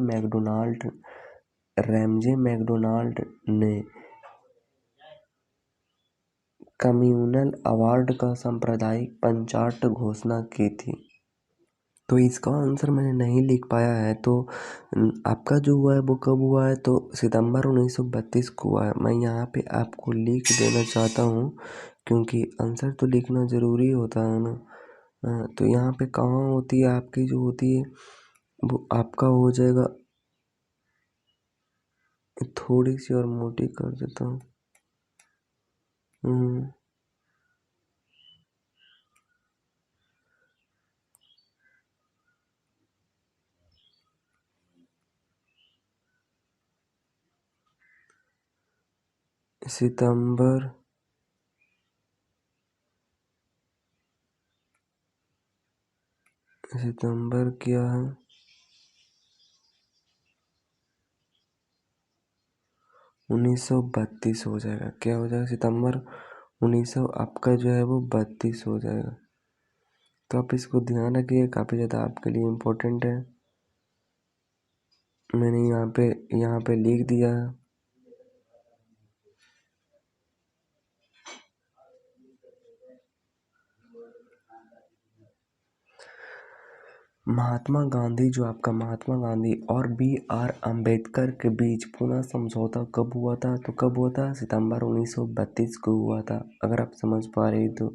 S1: मैकडोनाल्ड ने कम्युनल अवार्ड का सांप्रदायिक पंचाट घोषणा की थी। तो इसका आंसर मैंने नहीं लिख पाया है, तो आपका जो हुआ है वो कब हुआ है? तो सितंबर 1932 को हुआ है। मैं यहाँ पे आपको लिख देना चाहता हूँ क्योंकि आंसर तो लिखना ज़रूरी होता है ना। तो यहाँ पे कहाँ होती है आपकी जो होती है वो आपका हो जाएगा, थोड़ी सी और मोटी कर देता हूँ। सितंबर क्या है? 1932 हो जाएगा। क्या हो जाएगा? सितंबर 1900 आपका जो है वो 32 हो जाएगा। तो आप इसको ध्यान रखिए, काफ़ी ज़्यादा आपके लिए इम्पोर्टेंट है। मैंने यहाँ पे लिख दिया है। महात्मा गांधी और B.R. अम्बेडकर के बीच पुनः समझौता कब हुआ था? तो कब हुआ था? सितंबर 1932 को हुआ था, अगर आप समझ पा रहे तो।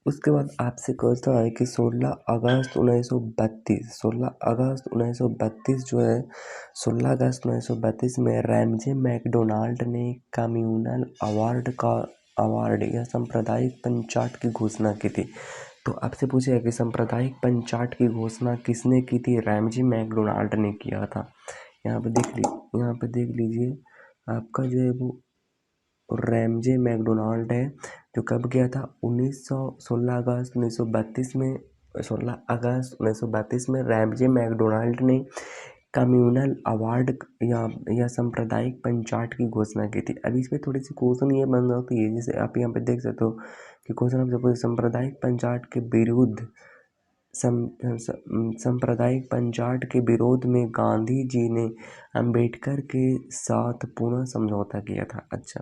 S1: उसके बाद आपसे कहता है कि 16 अगस्त 1932 जो है 16 अगस्त 1932 में रैमजे मैकडोनाल्ड ने कम्युनल अवार्ड या सांप्रदायिक पंचाट की घोषणा की थी। तो आपसे पूछेगा कि सांप्रदायिक पंचाट की घोषणा किसने की थी? रैमजे मैकडोनाल्ड ने किया था। यहाँ पे देख लीजिए आपका जो है वो रैमजे मैकडोनाल्ड है, जो कब किया था 16 अगस्त 1932 में 16 अगस्त 1932 में रैमजे मैकडोनाल्ड ने कम्युनल अवार्ड या सांप्रदायिक पंचाट की घोषणा की थी। अब इसमें थोड़ी सी क्वेश्चन ये बन जाती है, जैसे आप यहाँ पे देख सकते हो कि क्वेश्चन आपसे पूछे सांप्रदायिक पंचाट के विरुद्ध सांप्रदायिक पंचाट के विरोध में गांधी जी ने अंबेडकर के साथ पुनः समझौता किया था। अच्छा,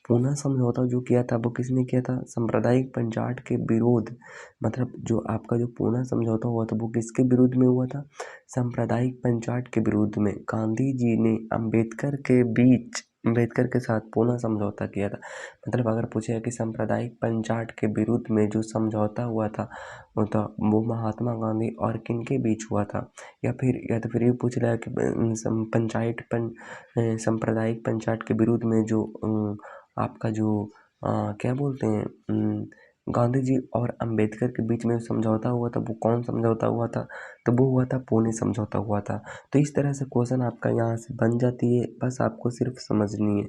S1: पुनः समझौता जो किया था वो किसने किया था? सांप्रदायिक पंचाट के विरोध, मतलब जो आपका जो पुनः समझौता हुआ था वो किसके विरुद्ध में हुआ था? सांप्रदायिक पंचाट के विरुद्ध में गांधी जी ने अम्बेडकर के साथ पुनः समझौता किया था। मतलब अगर पूछेगा कि सांप्रदायिक पंचाट के विरुद्ध में जो समझौता हुआ था वो महात्मा गांधी और किनके बीच हुआ था? या तो फिर ये पूछ रहा है कि सांप्रदायिक पंचाट के विरुद्ध में जो आपका जो क्या बोलते हैं गांधी जी और अंबेडकर के बीच में समझौता हुआ था, वो कौन समझौता हुआ था? तो वो हुआ था पुणे समझौता हुआ था। तो इस तरह से क्वेश्चन आपका यहाँ से बन जाती है, बस आपको सिर्फ समझनी है।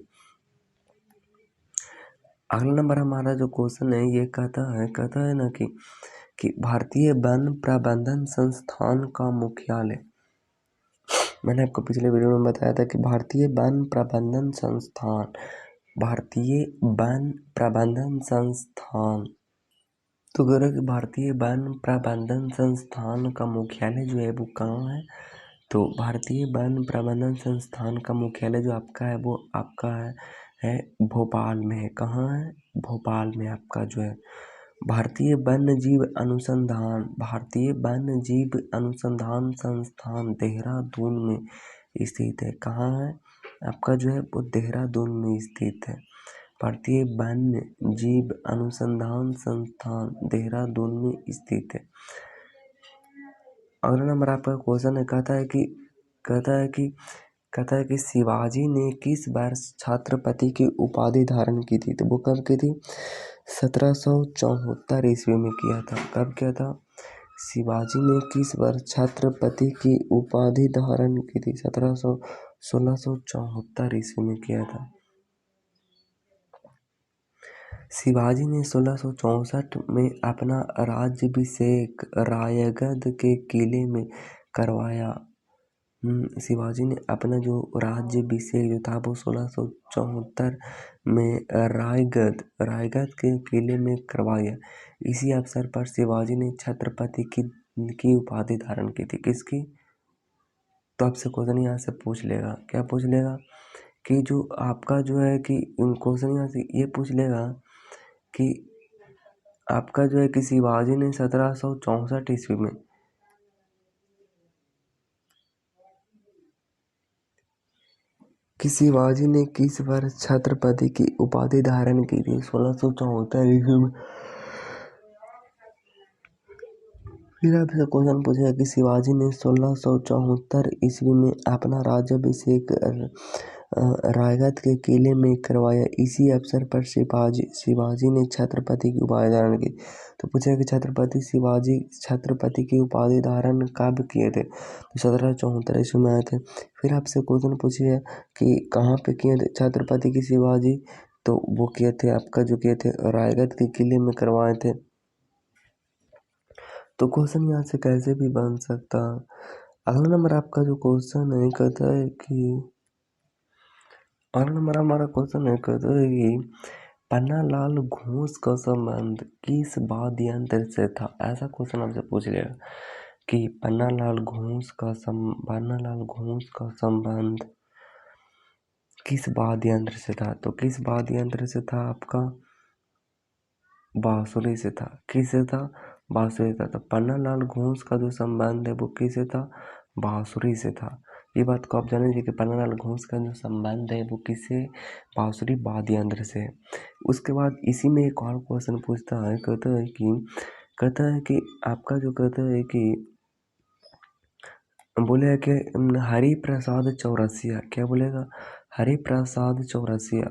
S1: अगला नंबर हमारा जो क्वेश्चन है ये कहता है ना कि भारतीय वन प्रबंधन संस्थान का मुख्यालय, मैंने आपको पिछले वीडियो में बताया था कि भारतीय वन प्रबंधन संस्थान तो कह रहा कि भारतीय वन प्रबंधन संस्थान का मुख्यालय जो है वो कहाँ है? तो भारतीय वन प्रबंधन संस्थान का मुख्यालय जो आपका है वो आपका है भोपाल में है। कहाँ है? भोपाल में आपका जो है भारतीय वन्यजीव अनुसंधान संस्थान देहरादून में स्थित है। कहाँ है? आपका जो है वो देहरादून में स्थित है। भारतीय वन्य जीव अनुसंधान संस्थान देहरादून में स्थित है। अगला नंबर आपका क्वेश्चन है, कहता है कि शिवाजी ने किस वर्ष छत्रपति की उपाधि धारण की थी? तो वो कब की थी? 1774 ईस्वी में किया था। कब किया था? शिवाजी ने किस वर्ष छत्रपति की उपाधि धारण की थी? 1674 ईस्वी में किया था। शिवाजी ने 1664 में अपना राज्याभिषेक रायगढ़ के किले में करवाया। शिवाजी ने अपना जो राज्याभिषेक जो था वो 1674 में रायगढ़ के किले में करवाया। इसी अवसर पर शिवाजी ने छत्रपति की उपाधि धारण की थी। किसकी? तो आपसे क्वेश्चन यहाँ से पूछ लेगा, क्या पूछ लेगा कि जो आपका जो है कि क्वेश्चन यहाँ से ये पूछ लेगा कि आपका जो है कि शिवाजी ने 1764 ईस्वी में कि शिवाजी ने किस वर्ष छत्रपति की उपाधि धारण की थी? 1674 ईस्वी में। फिर आपसे क्वेश्चन पूछेगा कि शिवाजी ने 1674 ईस्वी में अपना राज्याभिषेक रायगढ़ के किले में करवाया। इसी अवसर पर शिवाजी ने छत्रपति की उपाधि धारण की। तो पूछेगा कि छत्रपति की उपाधि धारण कब किए थे? तो 1774 ईस्वी में आए थे। फिर आपसे क्वेश्चन पूछिए कि कहाँ पे किए थे छत्रपति की शिवाजी? तो वो किए थे आपका जो किए थे रायगढ़ के किले में करवाए थे। तो क्वेश्चन यहाँ से कैसे भी बन सकता। अगला नंबर आपका जो क्वेश्चन है कहता है कि अगला नंबर हमारा क्वेश्चन है कहता है कि पन्नालाल घोष का संबंध किस वाद्य यंत्र से था? ऐसा क्वेश्चन आपसे पूछ लेगा कि पन्नालाल घोष का संबंध किस वाद्य यंत्र से था? तो किस वाद्य यंत्र से था? आपका बांसुरी से था। किससे था? बांसुरी था। तो पन्नालाल घोष का जो संबंध है वो किससे था? बांसुरी से था। ये बात को आप जान लीजिए कि पन्नालाल घोष का जो संबंध है वो किससे, बांसुरी वाद्य यंत्र से। उसके बाद इसी में एक और क्वेश्चन पूछता है, कहता है कि आपका जो कहता है कि बोले कि हरि प्रसाद चौरसिया, क्या बोलेगा, हरि प्रसाद चौरसिया।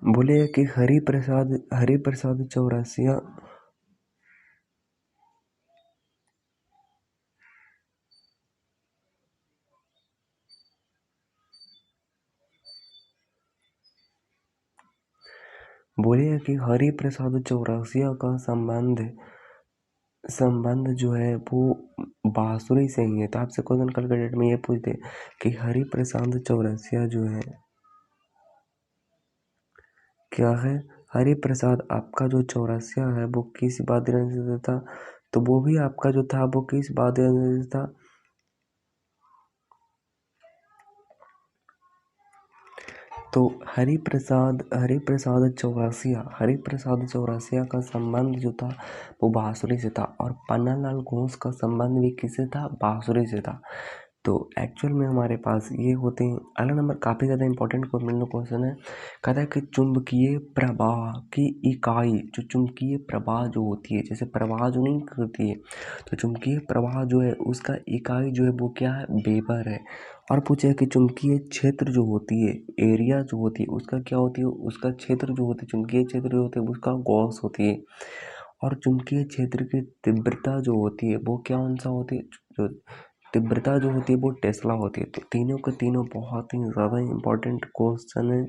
S1: बोले कि हरि प्रसाद चौरसिया। बोले कि हरि प्रसाद चौरसिया का संबंध जो है वो बांसुरी से ही है। तो आपसे क्वेश्चन कल के डेट में ये पूछते कि हरि प्रसाद चौरसिया जो है क्या है। हरि प्रसाद आपका जो चौरसिया है वो किस वाद्य यंत्र से था, तो वो भी आपका जो था वो किस वाद्य यंत्र से था, तो हरि प्रसाद चौरसिया का संबंध जो था वो बांसुरी से था, और पन्नालाल घोष का संबंध भी किससे था, बांसुरी से था। तो एक्चुअल में हमारे पास ये होते हैं। अगला नंबर काफ़ी ज़्यादा इंपॉर्टेंट क्वेश्चन है। कहता है कि चुंबकीय प्रवाह की इकाई, जो चुंबकीय प्रवाह जो होती है, जैसे प्रवाह जो नहीं करती है, तो चुंबकीय प्रवाह जो है उसका इकाई जो है वो क्या है, वेबर है। और पूछे कि चुंबकीय क्षेत्र जो होती है, एरिया जो होती है उसका क्या होती है, उसका क्षेत्र जो होती है, चुंबकीय क्षेत्र जो होती है उसका गॉस होती है। और चुंबकीय क्षेत्र की तीव्रता जो होती है वो क्या सा होती है, जो तीव्रता जो होती है वो टेस्ला होती है। तो तीनों के तीनों बहुत ही ज़्यादा इंपॉर्टेंट क्वेश्चन है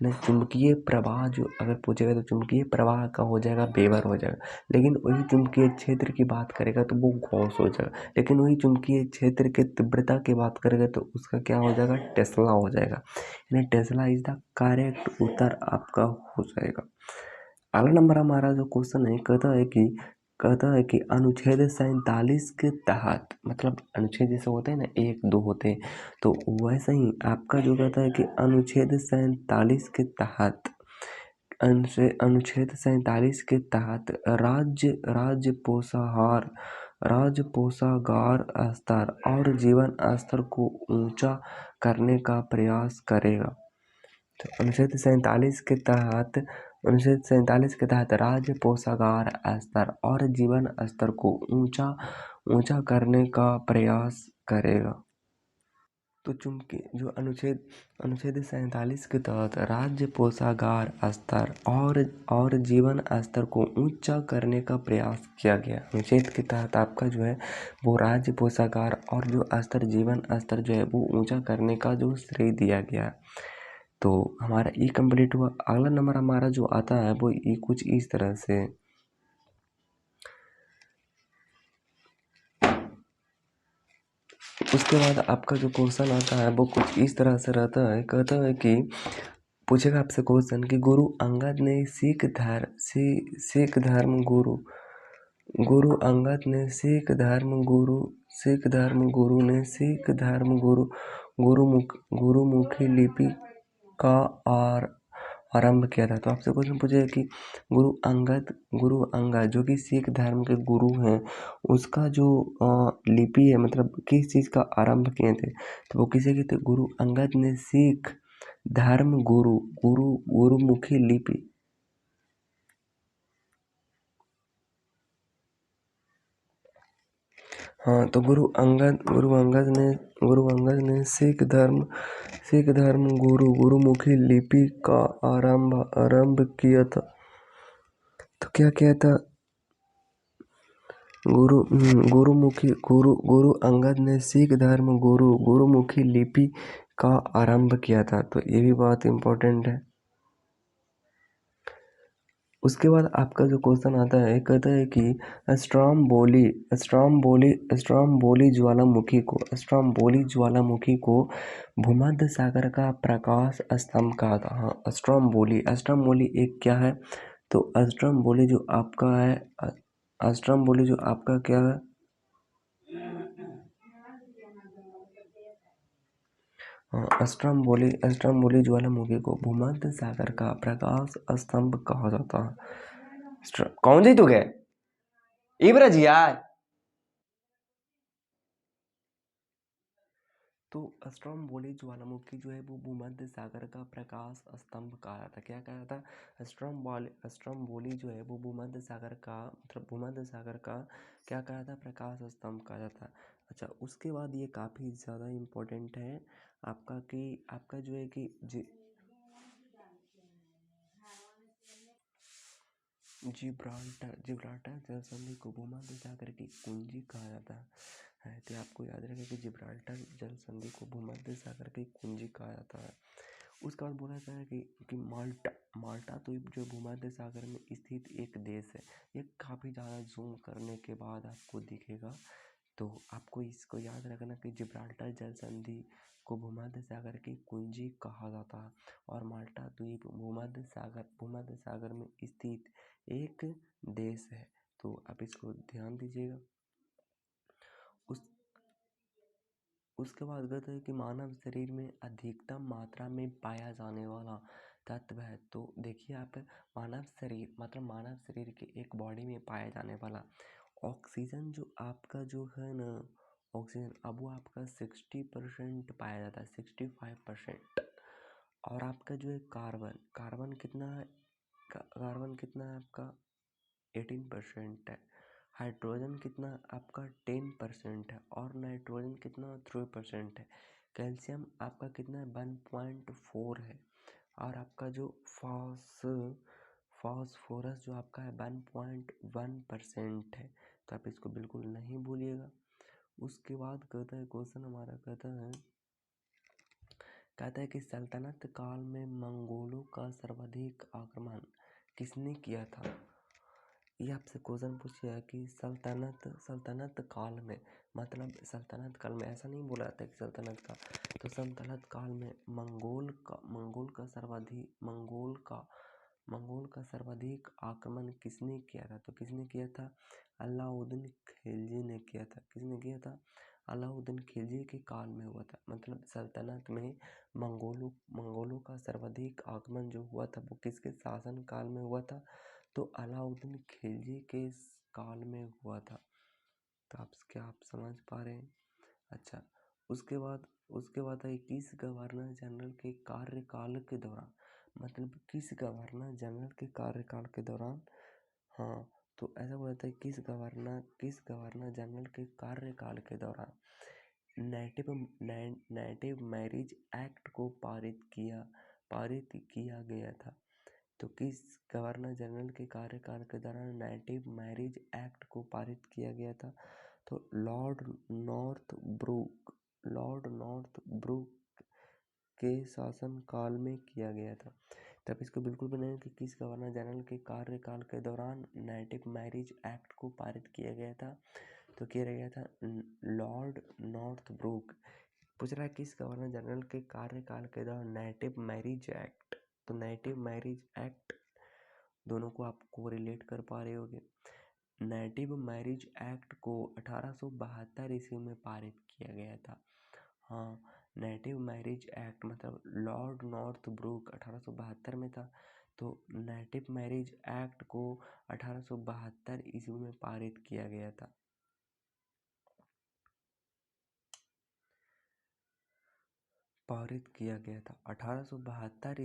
S1: ना। चुंबकीय प्रवाह जो अगर पूछेगा तो चुंबकीय प्रवाह का हो जाएगा, वेबर हो जाएगा। लेकिन वही चुंबकीय क्षेत्र की बात करेगा तो वो गॉस हो जाएगा। लेकिन वही चुंबकीय क्षेत्र के तीव्रता की बात करेगा तो उसका क्या हो जाएगा, टेस्ला हो जाएगा। यानी टेस्ला इज द करेक्ट उत्तर आपका हो जाएगा। अगला नंबर हमारा जो क्वेश्चन है, कहता है कि अनुच्छेद 47 के तहत, मतलब अनुच्छेद जैसे होते हैं ना, 1 2 होते हैं, तो वैसे ही आपका जो कहता है कि अनुच्छेद 47 के तहत, अनुच्छेद 47 के तहत राज्य पोषाहार स्तर और जीवन स्तर को ऊंचा करने का प्रयास करेगा। तो अनुच्छेद 47 के तहत राज्य पोषाहार स्तर और जीवन स्तर को ऊंचा करने का प्रयास करेगा। तो चूंकि जो अनुच्छेद 47 के तहत राज्य पोषाहार स्तर और जीवन स्तर को ऊंचा करने का प्रयास किया गया। अनुच्छेद के तहत आपका जो है वो राज्य पोषाहार और जो स्तर, जीवन स्तर जो है वो ऊंचा करने का जो श्रेय दिया गया। तो हमारा ई कंप्लीट हुआ। अगला नंबर हमारा जो आता है वो ये कुछ इस तरह से, उसके बाद आपका जो क्वेश्चन आता है वो कुछ इस तरह से रहता है। कहता है कि पूछेगा आपसे क्वेश्चन कि गुरु अंगद ने सिख धर्म गुरुमुखी लिपि का आरंभ किया था। तो आपसे क्वेश्चन पूछेगा कि गुरु अंगद जो कि सिख धर्म के गुरु हैं, उसका जो लिपि है, मतलब किस चीज़ का आरंभ किए थे, तो वो किसे कहते, गुरु अंगद ने सिख धर्म गुरुमुखी लिपि। हाँ, तो गुरु अंगद ने सिख धर्म गुरुमुखी लिपि का आरंभ किया था। तो क्या किया था, गुरु अंगद ने सिख धर्म गुरुमुखी लिपि का आरंभ किया था। तो ये भी बहुत इम्पोर्टेंट है। उसके बाद आपका जो क्वेश्चन आता है, कहता है कि स्ट्रोम्बोली ज्वालामुखी को भूमध्य सागर का प्रकाश स्तंभ कहा था। हाँ, स्ट्रोम्बोली एक क्या है, तो स्ट्रोम्बोली जो आपका है, स्ट्रोम्बोली जो आपका क्या है, अस्ट्रोम्बोली ज्वालामुखी को भूमध्य सागर का प्रकाश स्तंभ कहा जाता है। कौन जी तू गए इब्रज यार। तो स्ट्रोम्बोली ज्वालामुखी जो है वो भूमध्य सागर का प्रकाश स्तंभ कहा जाता है। क्या कहा जाता है? स्ट्रोम्बोली जो है वो भूमध्य सागर का मतलब भूमध्य सागर का क्या कहा जाता है? प्रकाश स्तंभ कहा जाता है। अच्छा, उसके बाद ये काफ़ी ज़्यादा इम्पोर्टेंट है आपका कि आपका जो है कि जिब्राल्टर जल संधि को भूमध्य सागर की कुंजी कहा जाता है। तो आपको याद रखें कि जिब्राल्टर जल संधि को भूमध्य सागर की कुंजी कहा जाता है। उसके बाद बोला जाता है कि माल्टा तो जो भूमध्य सागर में स्थित एक देश है। ये काफ़ी ज़्यादा जूम करने के बाद आपको दिखेगा, तो आपको इसको याद रखना कि जिब्राल्टर जल संधि को भूमध्य सागर की कुंजी कहा जाता है और माल्टा द्वीप भूमध्य सागर में स्थित एक देश है। तो आप इसको ध्यान दीजिएगा। उस उसके बाद कहते हैं कि मानव शरीर में अधिकतम मात्रा में पाया जाने वाला तत्व है। तो देखिए आप, मानव शरीर के एक बॉडी में पाया जाने वाला ऑक्सीजन जो आपका जो है ना, ऑक्सीजन अब वो आपका 60% पाया जाता है, 65%। और आपका जो है कार्बन कितना है? कार्बन कितना है आपका? 18% है। हाइड्रोजन कितना आपका? 10% है। और नाइट्रोजन कितना? 3% है। कैल्शियम आपका कितना है? 1.4 है। और आपका जो फास्फोरस जो आपका है 1.1% है। तो आप इसको बिल्कुल नहीं भूलिएगा। उसके बाद कहता है क्वेश्चन हमारा कहता है कि सल्तनत काल में मंगोलों का सर्वाधिक आक्रमण किसने किया था? ये आपसे क्वेश्चन पूछिए कि सल्तनत काल में, मतलब सल्तनत काल में ऐसा नहीं बोला जाता कि सल्तनत का, तो सल्तनत काल में मंगोल का सर्वाधिक आक्रमण किसने किया था? तो किसने किया था? अलाउद्दीन खिलजी ने किया था। किसने किया था? अलाउद्दीन खिलजी के काल में हुआ था। मतलब सल्तनत में मंगोलों का सर्वाधिक आक्रमण जो हुआ था वो किसके शासन काल में हुआ था? तो अलाउद्दीन खिलजी के काल में हुआ था। तो आप समझ पा रहे हैं? अच्छा, उसके बाद है किस गवर्नर जनरल के कार्यकाल के दौरान, मतलब किस गवर्नर जनरल के कार्यकाल के दौरान, हाँ, तो ऐसा बोला जाता है किस गवर्नर जनरल के कार्यकाल के दौरान नेटिव मैरिज एक्ट को पारित किया गया था। तो किस गवर्नर जनरल के कार्यकाल के दौरान नेटिव मैरिज एक्ट को पारित किया गया था? तो लॉर्ड नॉर्थ के शासन काल में किया गया था। तब इसको बिल्कुल बनाएं कि किस गवर्नर जनरल के कार्यकाल के दौरान नेटिव मैरिज एक्ट को पारित किया गया था? तो किया गया था लॉर्ड नॉर्थब्रुक। पूछ रहा है किस गवर्नर जनरल के कार्यकाल के दौरान नेटिव मैरिज एक्ट, तो नेटिव मैरिज एक्ट दोनों को आपको रिलेट कर पा रहे होगे। नेटिव मैरिज एक्ट को 1872 ईस्वी में पारित किया गया था। हाँ, नेटिव मैरिज एक्ट मतलब लॉर्ड नॉर्थब्रुक 1872 में था। तो नेटिव मैरिज एक्ट को 1872 ईस्वी में पारित किया गया था। पारित किया गया था 1872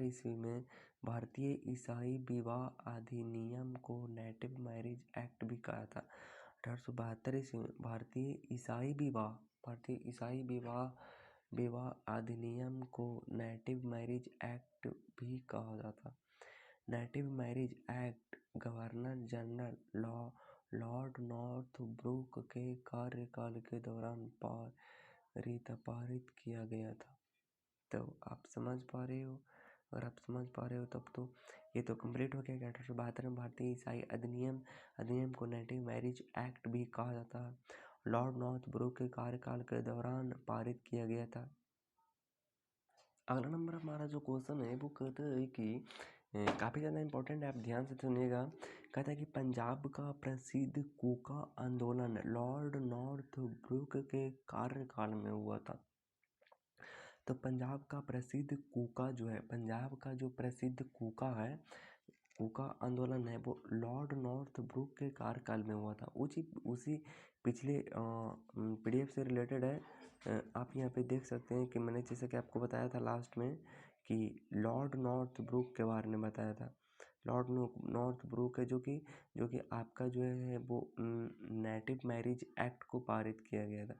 S1: ईस्वी में भारतीय ईसाई विवाह अधिनियम को नेटिव मैरिज एक्ट भी कहा था। 1872 ईस्वी में भारतीय ईसाई विवाह अधिनियम को नेटिव मैरिज एक्ट भी कहा जाता। Native marriage act governor general Lord Northbrook के कार्यकाल के दौरान पारित किया गया था। तो आप समझ पा रहे हो? अगर आप समझ पा रहे हो तब तो ये तो कंप्लीट हो गया कि 1872 में भारतीय ईसाई अधिनियम को नेटिव मैरिज एक्ट भी कहा जाता है। लॉर्ड नॉर्थब्रुक के कार्यकाल के दौरान पारित किया गया था। अगला नंबर हमारा जो क्वेश्चन है वो कहता है कि काफ़ी ज़्यादा इम्पोर्टेंट है, आप ध्यान से सुनिएगा। कहता है कि पंजाब का प्रसिद्ध कोका आंदोलन लॉर्ड नॉर्थब्रुक के कार्यकाल में हुआ था। तो पंजाब का प्रसिद्ध कूका जो है, पंजाब का जो प्रसिद्ध कूका है, कूका आंदोलन है, वो लॉर्ड नॉर्थ ब्रुक के कार्यकाल में हुआ था। उसी पिछले पीडीएफ से रिलेटेड है। आप यहाँ पे देख सकते हैं कि मैंने जैसे कि आपको बताया था लास्ट में कि लॉर्ड नॉर्थ ब्रुक के बारे में बताया था। लॉर्ड नॉर्थ ब्रुक है जो कि आपका जो है वो नेटिव मैरिज एक्ट को पारित किया गया था।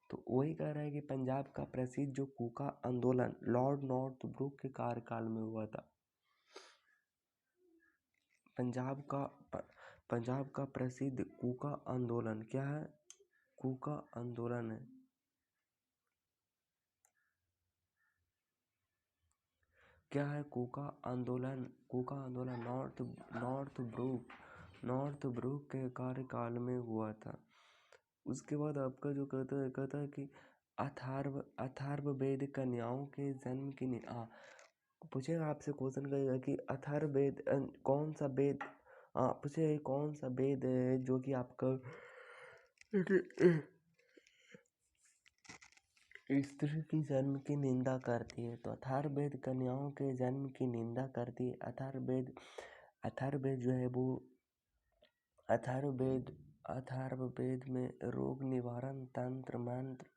S1: तो वही कह रहा है कि पंजाब का प्रसिद्ध जो कूका आंदोलन लॉर्ड नॉर्थ ब्रुक के कार्यकाल में हुआ था। पंजाब का प्रसिद्ध कूका आंदोलन क्या है? कूका आंदोलन है। क्या है कूका आंदोलन? कूका आंदोलन नॉर्थ ब्रुक के कार्यकाल में हुआ था। उसके बाद आपका जो कहता है कि अथर्ववेद कन्याओं के जन्म की पूछेगा आपसे क्वेश्चन करेगा कि अथर्ववेद कौन सा वेद, पूछे कौन सा वेद है जो कि आपका स्त्री की जन्म की निंदा करती है। तो अथर्ववेद कन्याओं के जन्म की निंदा करती है। अथर्ववेद जो है वो अथर्ववेद में रोग निवारण तंत्र, मंत्र,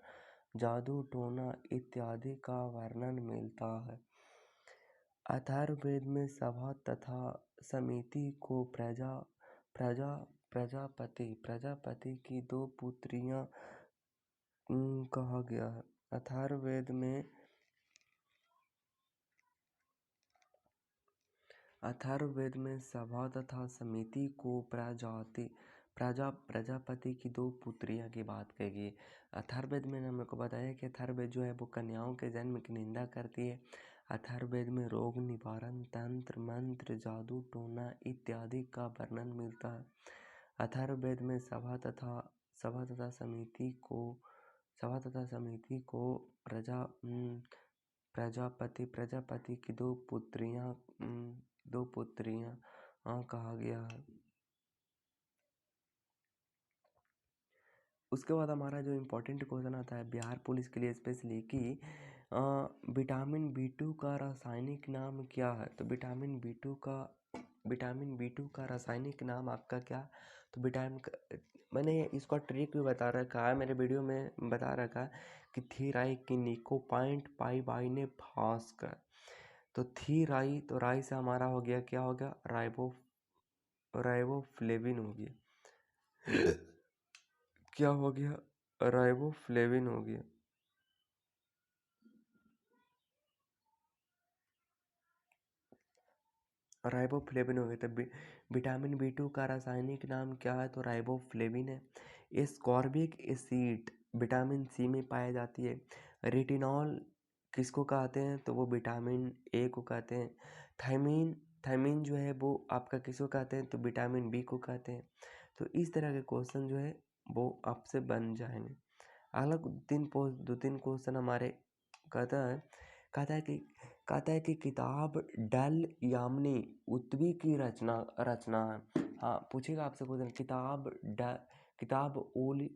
S1: जादू टोना इत्यादि का वर्णन मिलता है। अथर्ववेद में सभा तथा समिति को प्रजापति की दो पुत्रियां कहा गया है। अथर्ववेद में सभा तथा समिति को प्रजापति की दो पुत्रियां की बात कही गई। अथर्ववेद में हमने को बताया कि अथर्ववेद जो है वो कन्याओं के जन्म की निंदा करती है। अथर्ववेद में रोग निवारण तंत्र, मंत्र, जादू टोना इत्यादि का वर्णन मिलता है। अथर्ववेद में सभा तथा समिति को प्रजापति की दो पुत्रियां कहा गया है। उसके बाद हमारा जो इम्पोर्टेंट क्वेश्चन आता है बिहार पुलिस के लिए स्पेशली कि विटामिन B2 का रासायनिक नाम क्या है? तो विटामिन B2 का रासायनिक नाम आपका क्या? तो मैंने इसका ट्रिक भी बता रखा है, मेरे वीडियो में बता रखा है कि थीराइकिनिकोपाइंट पाइबाइने फास्कर। तो तो राई से हमारा हो गया, क्या हो गया? राइबोफ्लेविन हो गया। क्या हो गया? राइबोफ्लेविन हो गया। राइबोफ्लेविन हो गया। तो विटामिन B2 का रासायनिक नाम क्या है? तो राइबोफ्लेविन है। एस्कॉर्बिक एसिड विटामिन C में पाई जाती है। रेटिनॉल किसको कहते हैं? तो वो विटामिन A को कहते हैं। थायमीन जो है वो आपका किसको कहते हैं? तो विटामिन B को कहते हैं। तो इस तरह के क्वेश्चन जो है वो आपसे बन जाएंगे। अगला दो तीन क्वेश्चन हमारे कहता है कि किताब डल यामिनी उत्वी की रचना है। हाँ, पूछेगा आपसे क्वेश्चन, किताब उल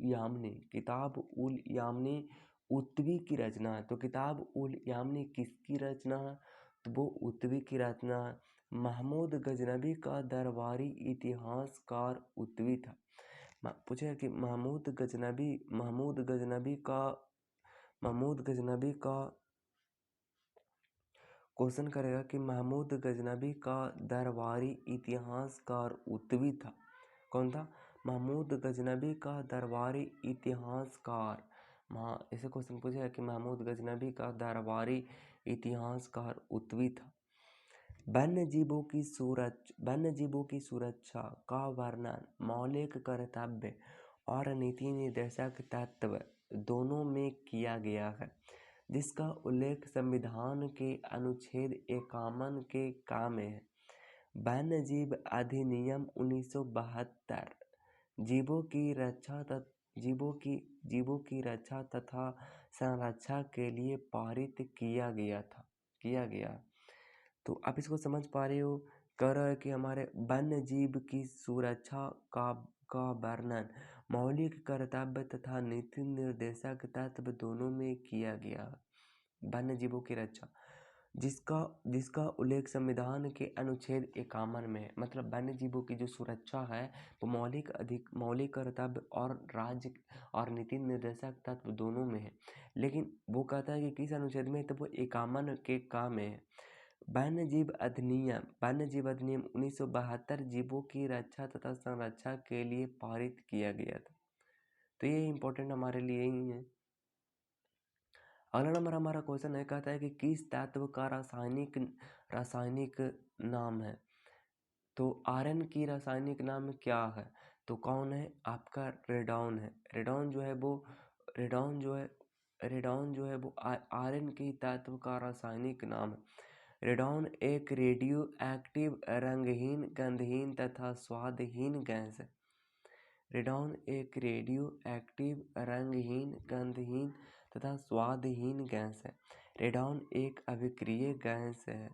S1: यामिनी उत्वी की रचना है। तो किताब उल यामिनी किसकी रचना है? तो वो उत्वी की रचना है। महमूद गजनबी का दरबारी इतिहासकार उत्वी था। पूछेगा कि महमूद गजनबी का क्वेश्चन करेगा कि महमूद गजनबी का दरबारी इतिहासकार उत्वी था। कौन था? महमूद गजनबी का दरबारी इतिहासकार। ऐसे क्वेश्चन पूछेगा कि महमूद गजनबी का दरबारी इतिहासकार उत्वी था। वन्य जीवों की सुरक्षा का वर्णन मौलिक कर्तव्य और नीति निर्देशक तत्व दोनों में किया गया है, जिसका उल्लेख संविधान के अनुच्छेद 51 के का में है। वन्य जीव अधिनियम 1972 जीवों की रक्षा तथा संरक्षा के लिए पारित किया गया। तो आप इसको समझ पा रहे हो? कह रहा है कि हमारे वन्य जीव की सुरक्षा का वर्णन मौलिक कर्तव्य तथा नीति निर्देशक तत्व दोनों में किया गया। वन्य जीवों की रक्षा, जिसका जिसका उल्लेख संविधान के अनुच्छेद 51 में है। मतलब वन्य जीवों की जो सुरक्षा है वो मौलिक कर्तव्य और राज्य और नीति निर्देशक तत्व दोनों में है। लेकिन वो कहता है कि किस अनुच्छेद में, तो वो 51 के का में है। वन्य जीव अधिनियम 1972 जीवों की रक्षा तथा संरक्षण के लिए पारित किया गया था। तो ये इम्पोर्टेंट हमारे लिए ही है। अगला नंबर हमारा क्वेश्चन है, कहता है कि किस तत्व का रासायनिक नाम है। तो आयरन की रासायनिक नाम क्या है, तो कौन है आपका, रेडॉन है। रेडॉन जो है वो आयरन की तत्व का रासायनिक नाम है। रेडॉन एक रेडियो एक्टिव रंगहीन गंधहीन तथा स्वादहीन गैस है। रेडॉन एक रेडियो एक्टिव रंगहीन गंधहीन तथा स्वादहीन गैस है। रेडॉन एक अभिक्रिय गैस है।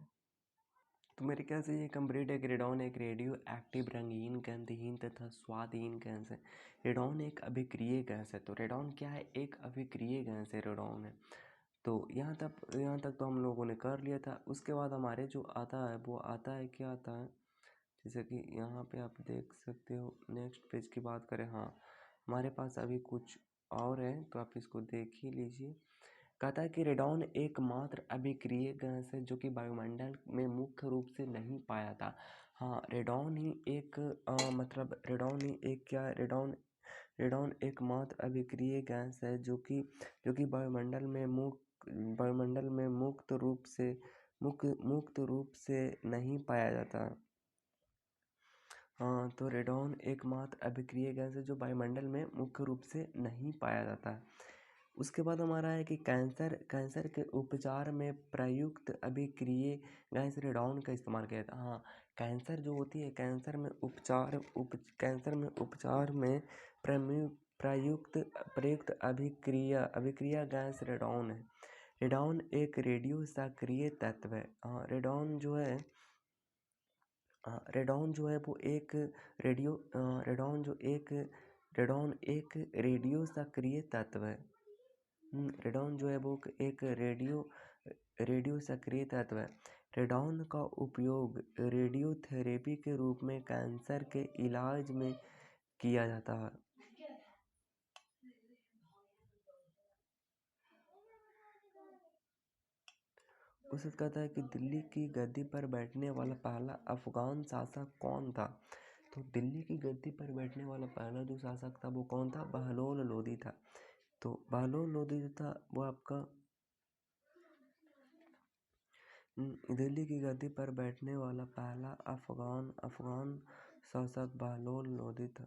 S1: तो मेरे ख्याल से ये कंप्लीट है कि रेडॉन एक रेडियो एक्टिव रंगीन गंधहीन तथा स्वादहीन गैस है। रेडॉन एक अभिक्रिय गैस है। तो रेडॉन क्या है, एक अभिक्रिय गैस है रेडॉन है। तो यहाँ तक तो हम लोगों ने कर लिया था। उसके बाद हमारे जो आता है वो आता है, क्या आता है, जैसे कि यहाँ पे आप देख सकते हो। नेक्स्ट पेज की बात करें, हाँ हमारे पास अभी कुछ और है तो आप इसको देख ही लीजिए। कहता है कि रेडॉन एकमात्र अभिक्रिय गैस है जो कि वायुमंडल में मुख्य रूप से नहीं पाया था। हाँ, रेडॉन ही एक रेडॉन एकमात्र अभिक्रिय गैस है जो कि वायुमंडल में मुक्त रूप से नहीं पाया जाता। हाँ, तो रेडॉन एकमात्र अभिक्रिय गैस है जो वायुमंडल में मुख्य रूप से नहीं पाया जाता है। उसके बाद हमारा है कि कैंसर के उपचार में प्रयुक्त अभिक्रिय गैस रेडॉन का इस्तेमाल किया जाता है। हाँ, कैंसर जो होती है, कैंसर में उपचार में प्रयुक्त अभिक्रिया गैस रेडॉन है। रेडॉन एक रेडियो सक्रिय तत्व है। हाँ, रेडॉन जो है वो एक रेडॉन एक रेडियो सक्रिय तत्व है। रेडॉन जो है वो एक रेडियो सक्रिय तत्व है। रेडॉन का उपयोग रेडियोथेरेपी के रूप में कैंसर के इलाज में किया जाता है। उसे कहता है कि दिल्ली की गद्दी पर बैठने वाला पहला अफगान शासक कौन था। तो दिल्ली की गद्दी पर बैठने वाला पहला जो शासक था वो कौन था, बहलोल लोदी था। तो बहलोल लोदी था वो आपका दिल्ली की गद्दी पर बैठने वाला पहला अफगान शासक बहलोल लोदी था।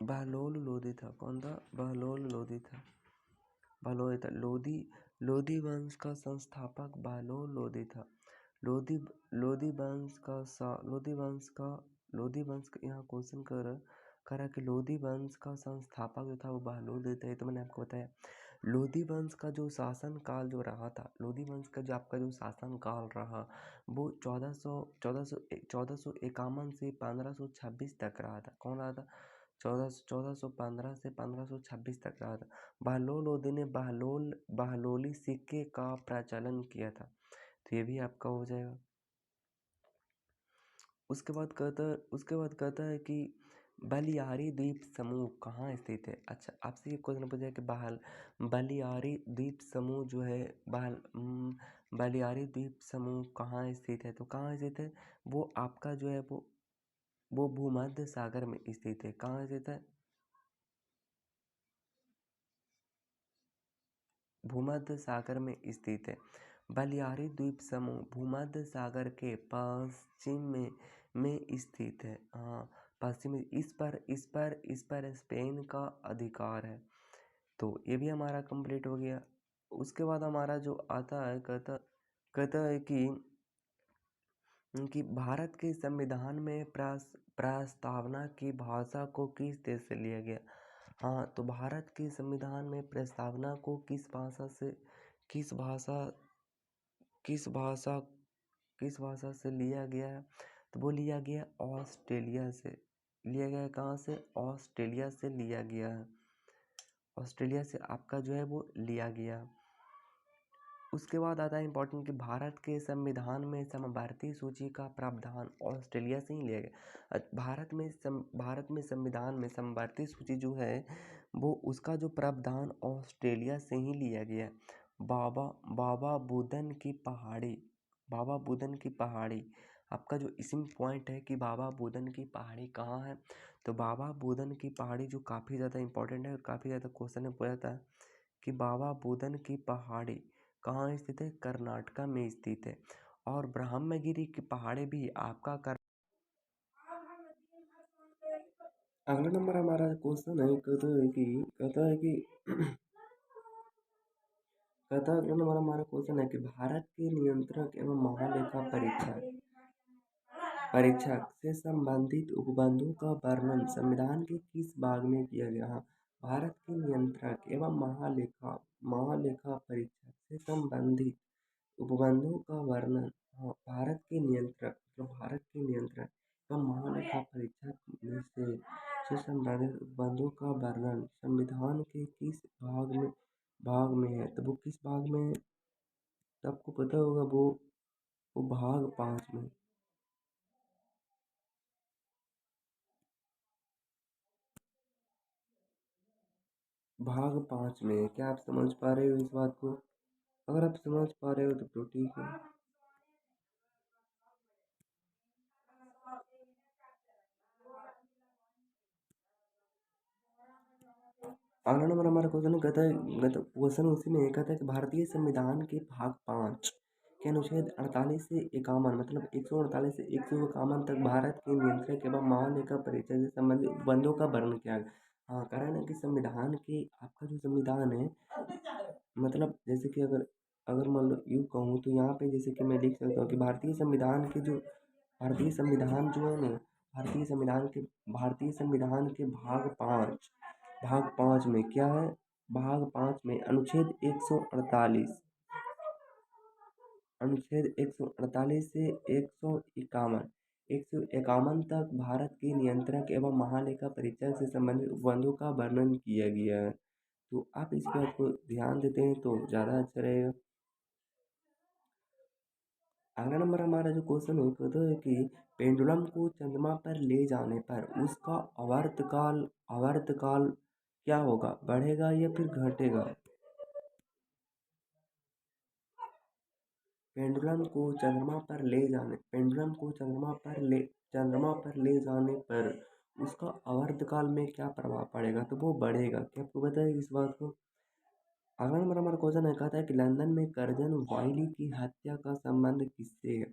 S1: बहलोल लोदी था। कौन था, बहलोल लोदी था। लोदी वंश का संस्थापक बहलोल लोदी था। लोदी वंश का यहाँ क्वेश्चन करा कि लोदी वंश का संस्थापक जो था वो बहलोल लोदी था। ये तो मैंने आपको बताया। लोदी वंश का जो शासन काल जो रहा था, लोदी वंश का जो आपका जो शासन काल रहा वो 1451 से 1526 तक रहा था। कौन रहा था, 1415 से 1526 तक रहा था। बहलोल लोदी ने बहलोली सिक्के का प्रचलन किया था। तो ये भी आपका हो जाएगा। उसके बाद कहता है कि बलियारी द्वीप समूह कहाँ स्थित है। अच्छा, आपसे ये क्वेश्चन पूछा है कि बलियारी द्वीप समूह जो है बलियारी द्वीप समूह कहाँ स्थित है। तो कहाँ स्थित है, वो आपका जो है वो भूमध्य सागर में स्थित है। कहाँ स्थित है, भूमध्य सागर में स्थित है। बलियारी द्वीप समूह भूमध्य सागर के पश्चिम में स्थित है। हाँ, पश्चिम में। इस पर स्पेन का अधिकार है। तो ये भी हमारा कंप्लीट हो गया। उसके बाद हमारा जो आता है, कहता है कि भारत के संविधान में प्रस्तावना की भाषा को किस देश से लिया गया। हाँ, तो भारत के संविधान में प्रस्तावना को किस भाषा किस भाषा किस भाषा से लिया गया है? तो वो लिया गया ऑस्ट्रेलिया से। लिया गया है कहाँ से? ऑस्ट्रेलिया से लिया गया है। ऑस्ट्रेलिया से आपका जो है वो लिया गया। उसके बाद आता है इम्पोर्टेंट कि भारत के संविधान में समवर्ती सूची का प्रावधान ऑस्ट्रेलिया से ही लिया गया। भारत में संविधान में समवर्ती सूची जो है वो उसका जो प्रावधान ऑस्ट्रेलिया से ही लिया गया है। बाबा बाबा बुदन की पहाड़ी बाबा बुदन की पहाड़ी आपका जो इसी पॉइंट है कि बाबा बुदन की पहाड़ी कहाँ है। तो बाबा बुदन की पहाड़ी जो काफ़ी ज़्यादा इंपॉर्टेंट है और काफ़ी ज़्यादा क्वेश्चन में पूछा जाता है कि बाबा बुदन की पहाड़ी कहाँ स्थित है? कर्नाटका में स्थित है। और ब्रह्मगिरी की पहाड़ी भी आपका कर अगला नंबर हमारा क्वेश्चन है कहता है अगला नंबर हमारा क्वेश्चन है कि भारत के नियंत्रक एवं महालेखा परीक्षक से संबंधित उपबंधों का वर्णन संविधान के किस भाग में किया गया है? भारत के नियंत्रक एवं महालेखा परीक्षक से संबंधित उपबंधों का वर्णन। हाँ, भारत के नियंत्रक एवं महालेखा परीक्षक में से संबंधित उपबंधों का वर्णन संविधान के किस भाग में है? तो वो किस भाग में है? तो आपको पता होगा वो भाग 5 में। भाग 5 में। क्या आप समझ पा रहे हो इस बात को? अगर आप समझ पा रहे हो तो ठीक है। अगला नंबर हमारा क्वेश्चन क्वेश्चन उसी में कहता है कि भारतीय संविधान के भाग 5 के अनुच्छेद 48 से 51 मतलब 148 से 151 तक भारत के नियंत्रक एवं महालेखा परीक्षक से संबंधित उपबंधों का वर्णन किया गया। हाँ, कारण है कि संविधान के आपका जो संविधान है मतलब जैसे कि अगर अगर मान लो यूँ कहूँ तो यहाँ पे जैसे कि मैं लिख सकता हूँ कि भारतीय संविधान जो है ना भारतीय संविधान के भाग 5 में क्या है? भाग 5 में अनुच्छेद 148 से 151 तक भारत के नियंत्रक एवं महालेखा परीक्षक से संबंधित उपबंधों का वर्णन किया गया है। तो आप इस बात को ध्यान देते हैं तो ज़्यादा अच्छा रहेगा। अगला नंबर हमारा जो क्वेश्चन है कहता है कि पेंडुलम को चंद्रमा पर ले जाने पर उसका आवर्तकाल क्या होगा? बढ़ेगा या फिर घटेगा? चंद्रमा पर ले जाने पर उसका आवर्तकाल में क्या प्रभाव पड़ेगा? तो वो बढ़ेगा। क्या आपको पता है इस बात को? अगला नंबर हमारा क्वेश्चन है कहता है कि लंदन में कर्जन वाइली की हत्या का संबंध किससे है?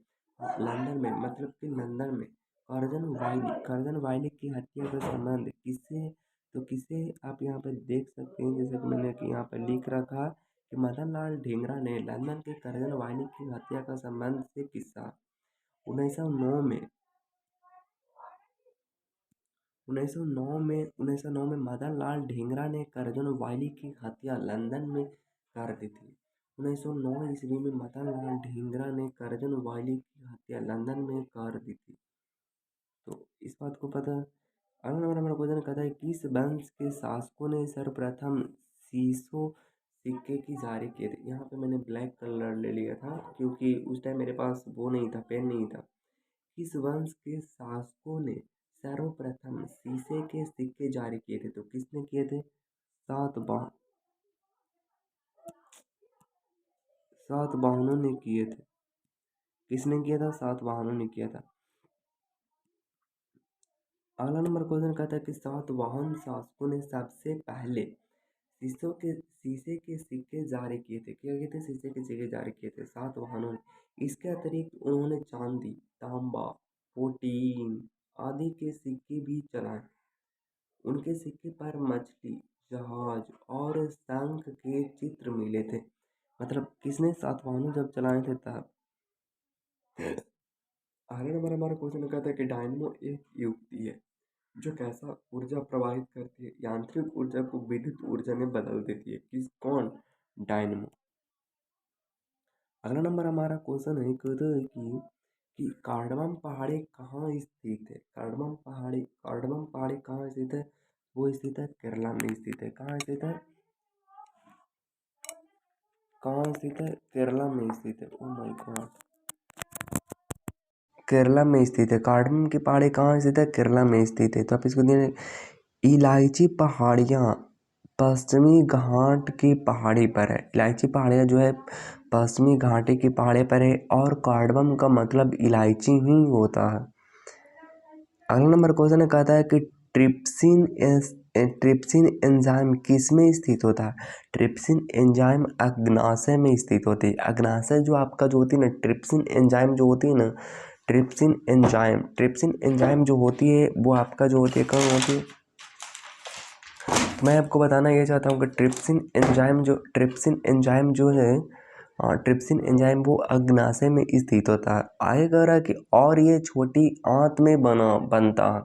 S1: लंदन में मतलब कि लंदन में कर्जन वाइली की हत्या का संबंध किससे है? तो किसे आप यहाँ पे देख सकते हैं जैसे कि मैंने कि यहाँ पे लिख रखा कि मदन लाल ढींगरा ने लंदन के कर्जन वाइली की हत्या का संबंध से किस्सा 1909 में 1909 में मदन लाल ढींगरा ने कर्जन वाइली की हत्या लंदन में कर दी थी। 1909 ईस्वी में मदन लाल ढींगरा ने कर्जन वाइली की हत्या लंदन में कर दी थी। तो इस बात को पता है। अगला नंबर हमारा क्वेश्चन कहता है किस वंश के शासकों ने सर्वप्रथम सीसो सिक्के की जारी किए थे? यहाँ पे मैंने ब्लैक कलर ले लिया था क्योंकि उस टाइम मेरे पास वो नहीं था, पेन नहीं था। किस वंश के शासकों ने सर्वप्रथम शीशे के सिक्के जारी किए थे? तो किसने किए थे? सातवाहनों ने किए थे। किसने किया था? सातवाहनों ने किया था। अगला नंबर क्वेश्चन कहता है कि सातवाहन शासकों ने सबसे पहले शीशे के सिक्के जारी किए थे। क्या किए थे? शीशे के सिक्के जारी किए थे सातवाहनों ने। इसके अतिरिक्त उन्होंने चांदी, तांबा, प्रोटीन आदि के सिक्के भी चलाए। उनके सिक्के पर मछली, जहाज और शंख के चित्र मिले थे। मतलब किसने? सातवाहनों जब चलाए थे तब। अगला नंबर हमारा क्वेश्चन कहता है कि डायनमो एक युक्ति है। जो कैसा ऊर्जा प्रवाहित करती है, यांत्रिक ऊर्जा को विद्युत ऊर्जा में बदल देती है। किस कौन? डायनेमो। अगला नंबर हमारा क्वेश्चन है, कहता है कि कार्डमम पहाड़ी कहाँ स्थित है? कार्डमम पहाड़ी कहाँ स्थित है? वो स्थित है केरला में स्थित है। कहाँ स्थित है? कहाँ स्थित है? केरला में स्थित है। ओ माय गॉड, केरला में स्थित है। कार्डमम की पहाड़ी कहाँ स्थित है? केरला में स्थित है। तो आप इसको देने, इलायची पहाड़ियाँ पश्चिमी घाट की पहाड़ी पर है। इलायची पहाड़ियाँ जो है पश्चिमी घाटी की पहाड़ी पर है, और कार्डमम का मतलब इलायची ही होता है। अगला नंबर क्वेश्चन है, कहता है कि ट्रिप्सिन एंजाइम किस में स्थित होता है? ट्रिप्सिन एंजाइम अग्नाशय में स्थित होती है। अग्नाशय जो आपका जो होती है ना, ट्रिप्सिन एंजाइम जो होती है ना, ट्रिप्सिन एंजाइम जो होती है वो आपका जो होती है कहाँ होती है? मैं आपको बताना ये चाहता हूँ कि ट्रिप्सिन एंजाइम जो है, ट्रिप्सिन एंजाइम वो अग्नाशय में स्थित होता है। आगे कह रहा है कि और ये छोटी आंत में बनता है।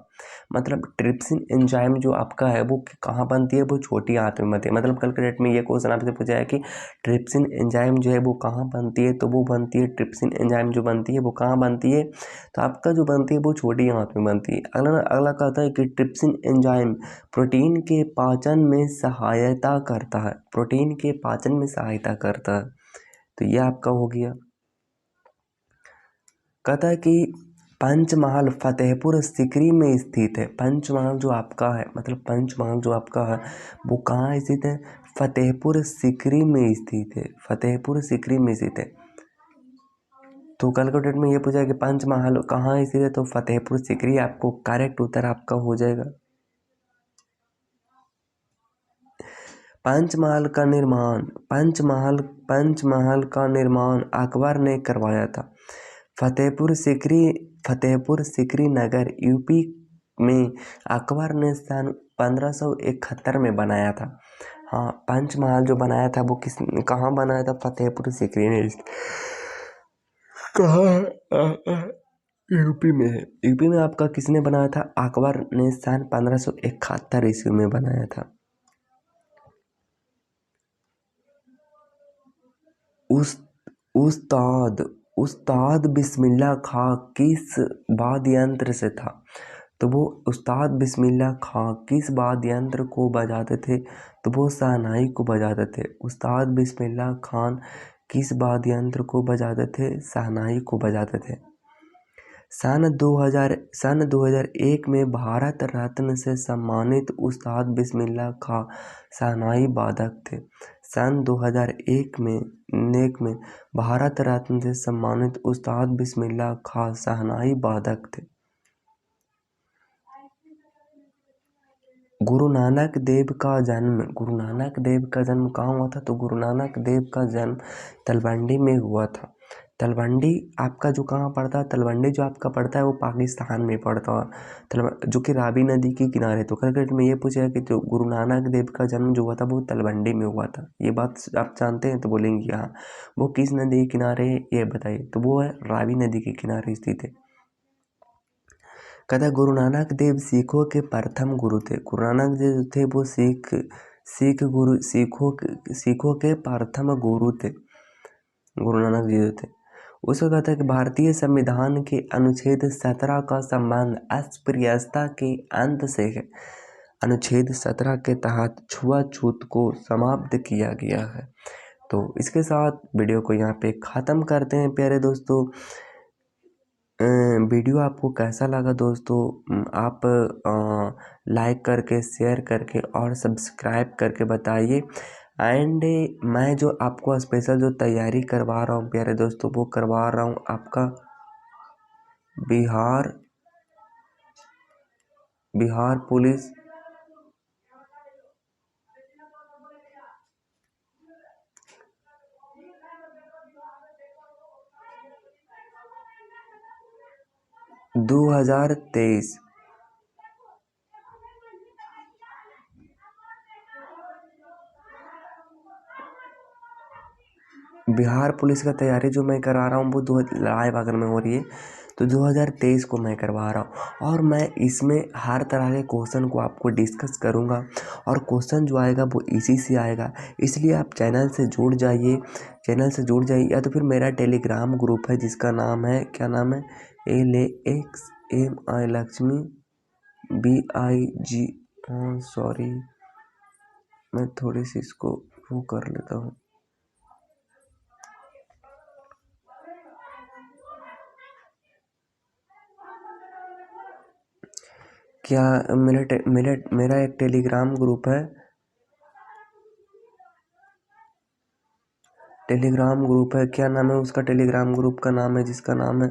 S1: मतलब ट्रिप्सिन एंजाइम जो आपका है वो कहाँ बनती है? वो छोटी आंत में बनती है। मतलब कल के डेट में ये क्वेश्चन आपसे पूछा है कि ट्रिप्सिन एंजाइम जो है वो कहाँ बनती है, तो वो बनती है, ट्रिप्सिन एंजाइम जो बनती है वो कहाँ बनती है? तो आपका जो बनती है वो छोटी आंत में बनती है। अगला कहता है कि ट्रिप्सिन एंजाइम प्रोटीन के पाचन में सहायता करता है। प्रोटीन के पाचन में सहायता करता है। तो ये आपका हो गया। कहता है कि पंचमहल फतेहपुर सीकरी में स्थित है। पंचमहल जो आपका है, मतलब पंचमहल जो आपका है वो कहाँ स्थित है? फतेहपुर सीकरी में स्थित है। फतेहपुर सीकरी में स्थित है। तो कल के डेट में ये पूछा है कि पंचमहल कहाँ स्थित है, तो फतेहपुर सीकरी आपको करेक्ट उत्तर आपका हो जाएगा। पंचमहल का निर्माण अकबर ने करवाया था। फतेहपुर सीकरी नगर यूपी में अकबर ने सन 1571 में बनाया था। हाँ, पंचमहल जो बनाया था वो कहाँ बनाया था? फतेहपुर सीकरी ने। कहाँ? यूपी में है। यूपी में आपका किसने बनाया था? अकबर ने सन 1571 ईस्वी में बनाया था। उस उस्ताद बिस्मिल्लाह खां किस वाद्य यंत्र से था? तो वो उस्ताद बिस्मिल्लाह खां किस वाद्य यंत्र को बजाते थे? तो वो शहनाई को बजाते थे। उस्ताद बिस्मिल्लाह खान किस वाद्य यंत्र को बजाते थे? शहनाई को बजाते थे। सन 2001 में भारत रत्न से सम्मानित उस्ताद बिस्मिल्लाह खां शहनाई वादक थे। सन 2001 में भारत रत्न से सम्मानित उस्ताद बिस्मिल्लाह खां शहनाई वादक थे। गुरु नानक देव का जन्म कहाँ हुआ था? तो गुरु नानक देव का जन्म तलवंडी में हुआ था। तलवंडी आपका जो कहाँ पड़ता है? तलवंडी जो आपका पड़ता है वो पाकिस्तान में पड़ता है, जो कि रावी नदी के किनारे। तो क्रिकेट में ये पूछा है कि जो गुरु नानक देव का जन्म जो हुआ था वो तलवंडी में हुआ था। ये बात आप जानते हैं? तो बोलेंगे हाँ। वो किस नदी के किनारे है ये बताइए? तो वो है रावी नदी के किनारे स्थित है। कहता है गुरु नानक देव सिखों के प्रथम गुरु थे। गुरु नानक देव थे वो सिखों के प्रथम गुरु थे। गुरु नानक देव थे। उसको कहता है कि भारतीय संविधान के अनुच्छेद 17 का संबंध अस्पृश्यता के अंत से है। अनुच्छेद 17 के तहत छुआछूत को समाप्त किया गया है। तो इसके साथ वीडियो को यहाँ पे ख़त्म करते हैं प्यारे दोस्तों। वीडियो आपको कैसा लगा दोस्तों? आप लाइक करके, शेयर करके और सब्सक्राइब करके बताइए। एंड मैं जो आपको स्पेशल जो तैयारी करवा रहा हूँ प्यारे दोस्तों, वो करवा रहा हूँ आपका बिहार पुलिस 2023। बिहार पुलिस का तैयारी जो मैं करा रहा हूँ वो लाइव अगर में हो रही है तो 2023 को मैं करवा रहा हूँ और मैं इसमें हर तरह के क्वेश्चन को आपको डिस्कस करूँगा और क्वेश्चन जो आएगा वो इसी से आएगा। इसलिए आप चैनल से जुड़ जाइए या तो फिर मेरा टेलीग्राम ग्रुप है जिसका नाम है, क्या नाम है, LAXMI लक्ष्मी BIG। सॉरी, मैं थोड़ी सी इसको वो कर लेता हूँ। क्या मेरा एक टेलीग्राम ग्रुप है, क्या नाम है उसका, टेलीग्राम ग्रुप का नाम है जिसका नाम है,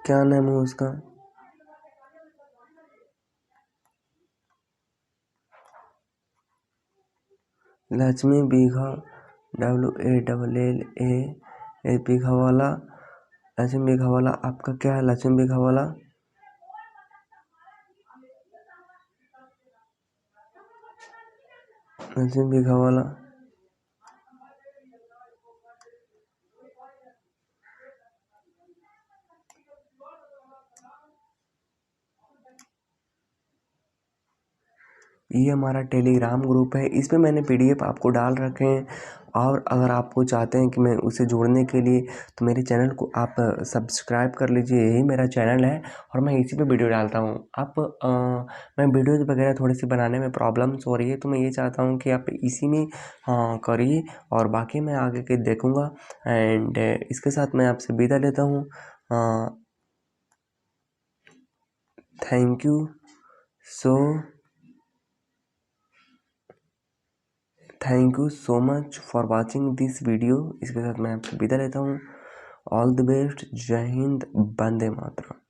S1: क्या नाम है उसका, लक्ष्मी बीघा, WALLA बीघा वाला, लक्ष्मी बीघा वाला। आपका क्या है, लक्ष्मी बीघा वाला? लक्ष्मी बीघा वाला ये हमारा टेलीग्राम ग्रुप है। इस पे मैंने PDF आपको डाल रखे हैं और अगर आपको चाहते हैं कि मैं उसे जोड़ने के लिए तो मेरे चैनल को आप सब्सक्राइब कर लीजिए। यही मेरा चैनल है और मैं इसी पे वीडियो डालता हूँ। मैं वीडियोज़ वगैरह थोड़ी सी बनाने में प्रॉब्लम्स हो रही है तो मैं ये चाहता हूँ कि आप इसी में करिए और बाकी मैं आगे के देखूँगा। एंड इसके साथ मैं आपसे विदा लेता हूँ। Thank you so much for watching this video. इसके साथ मैं आपसे विदा लेता हूँ। All the best. जय हिंद। वंदे मातरम।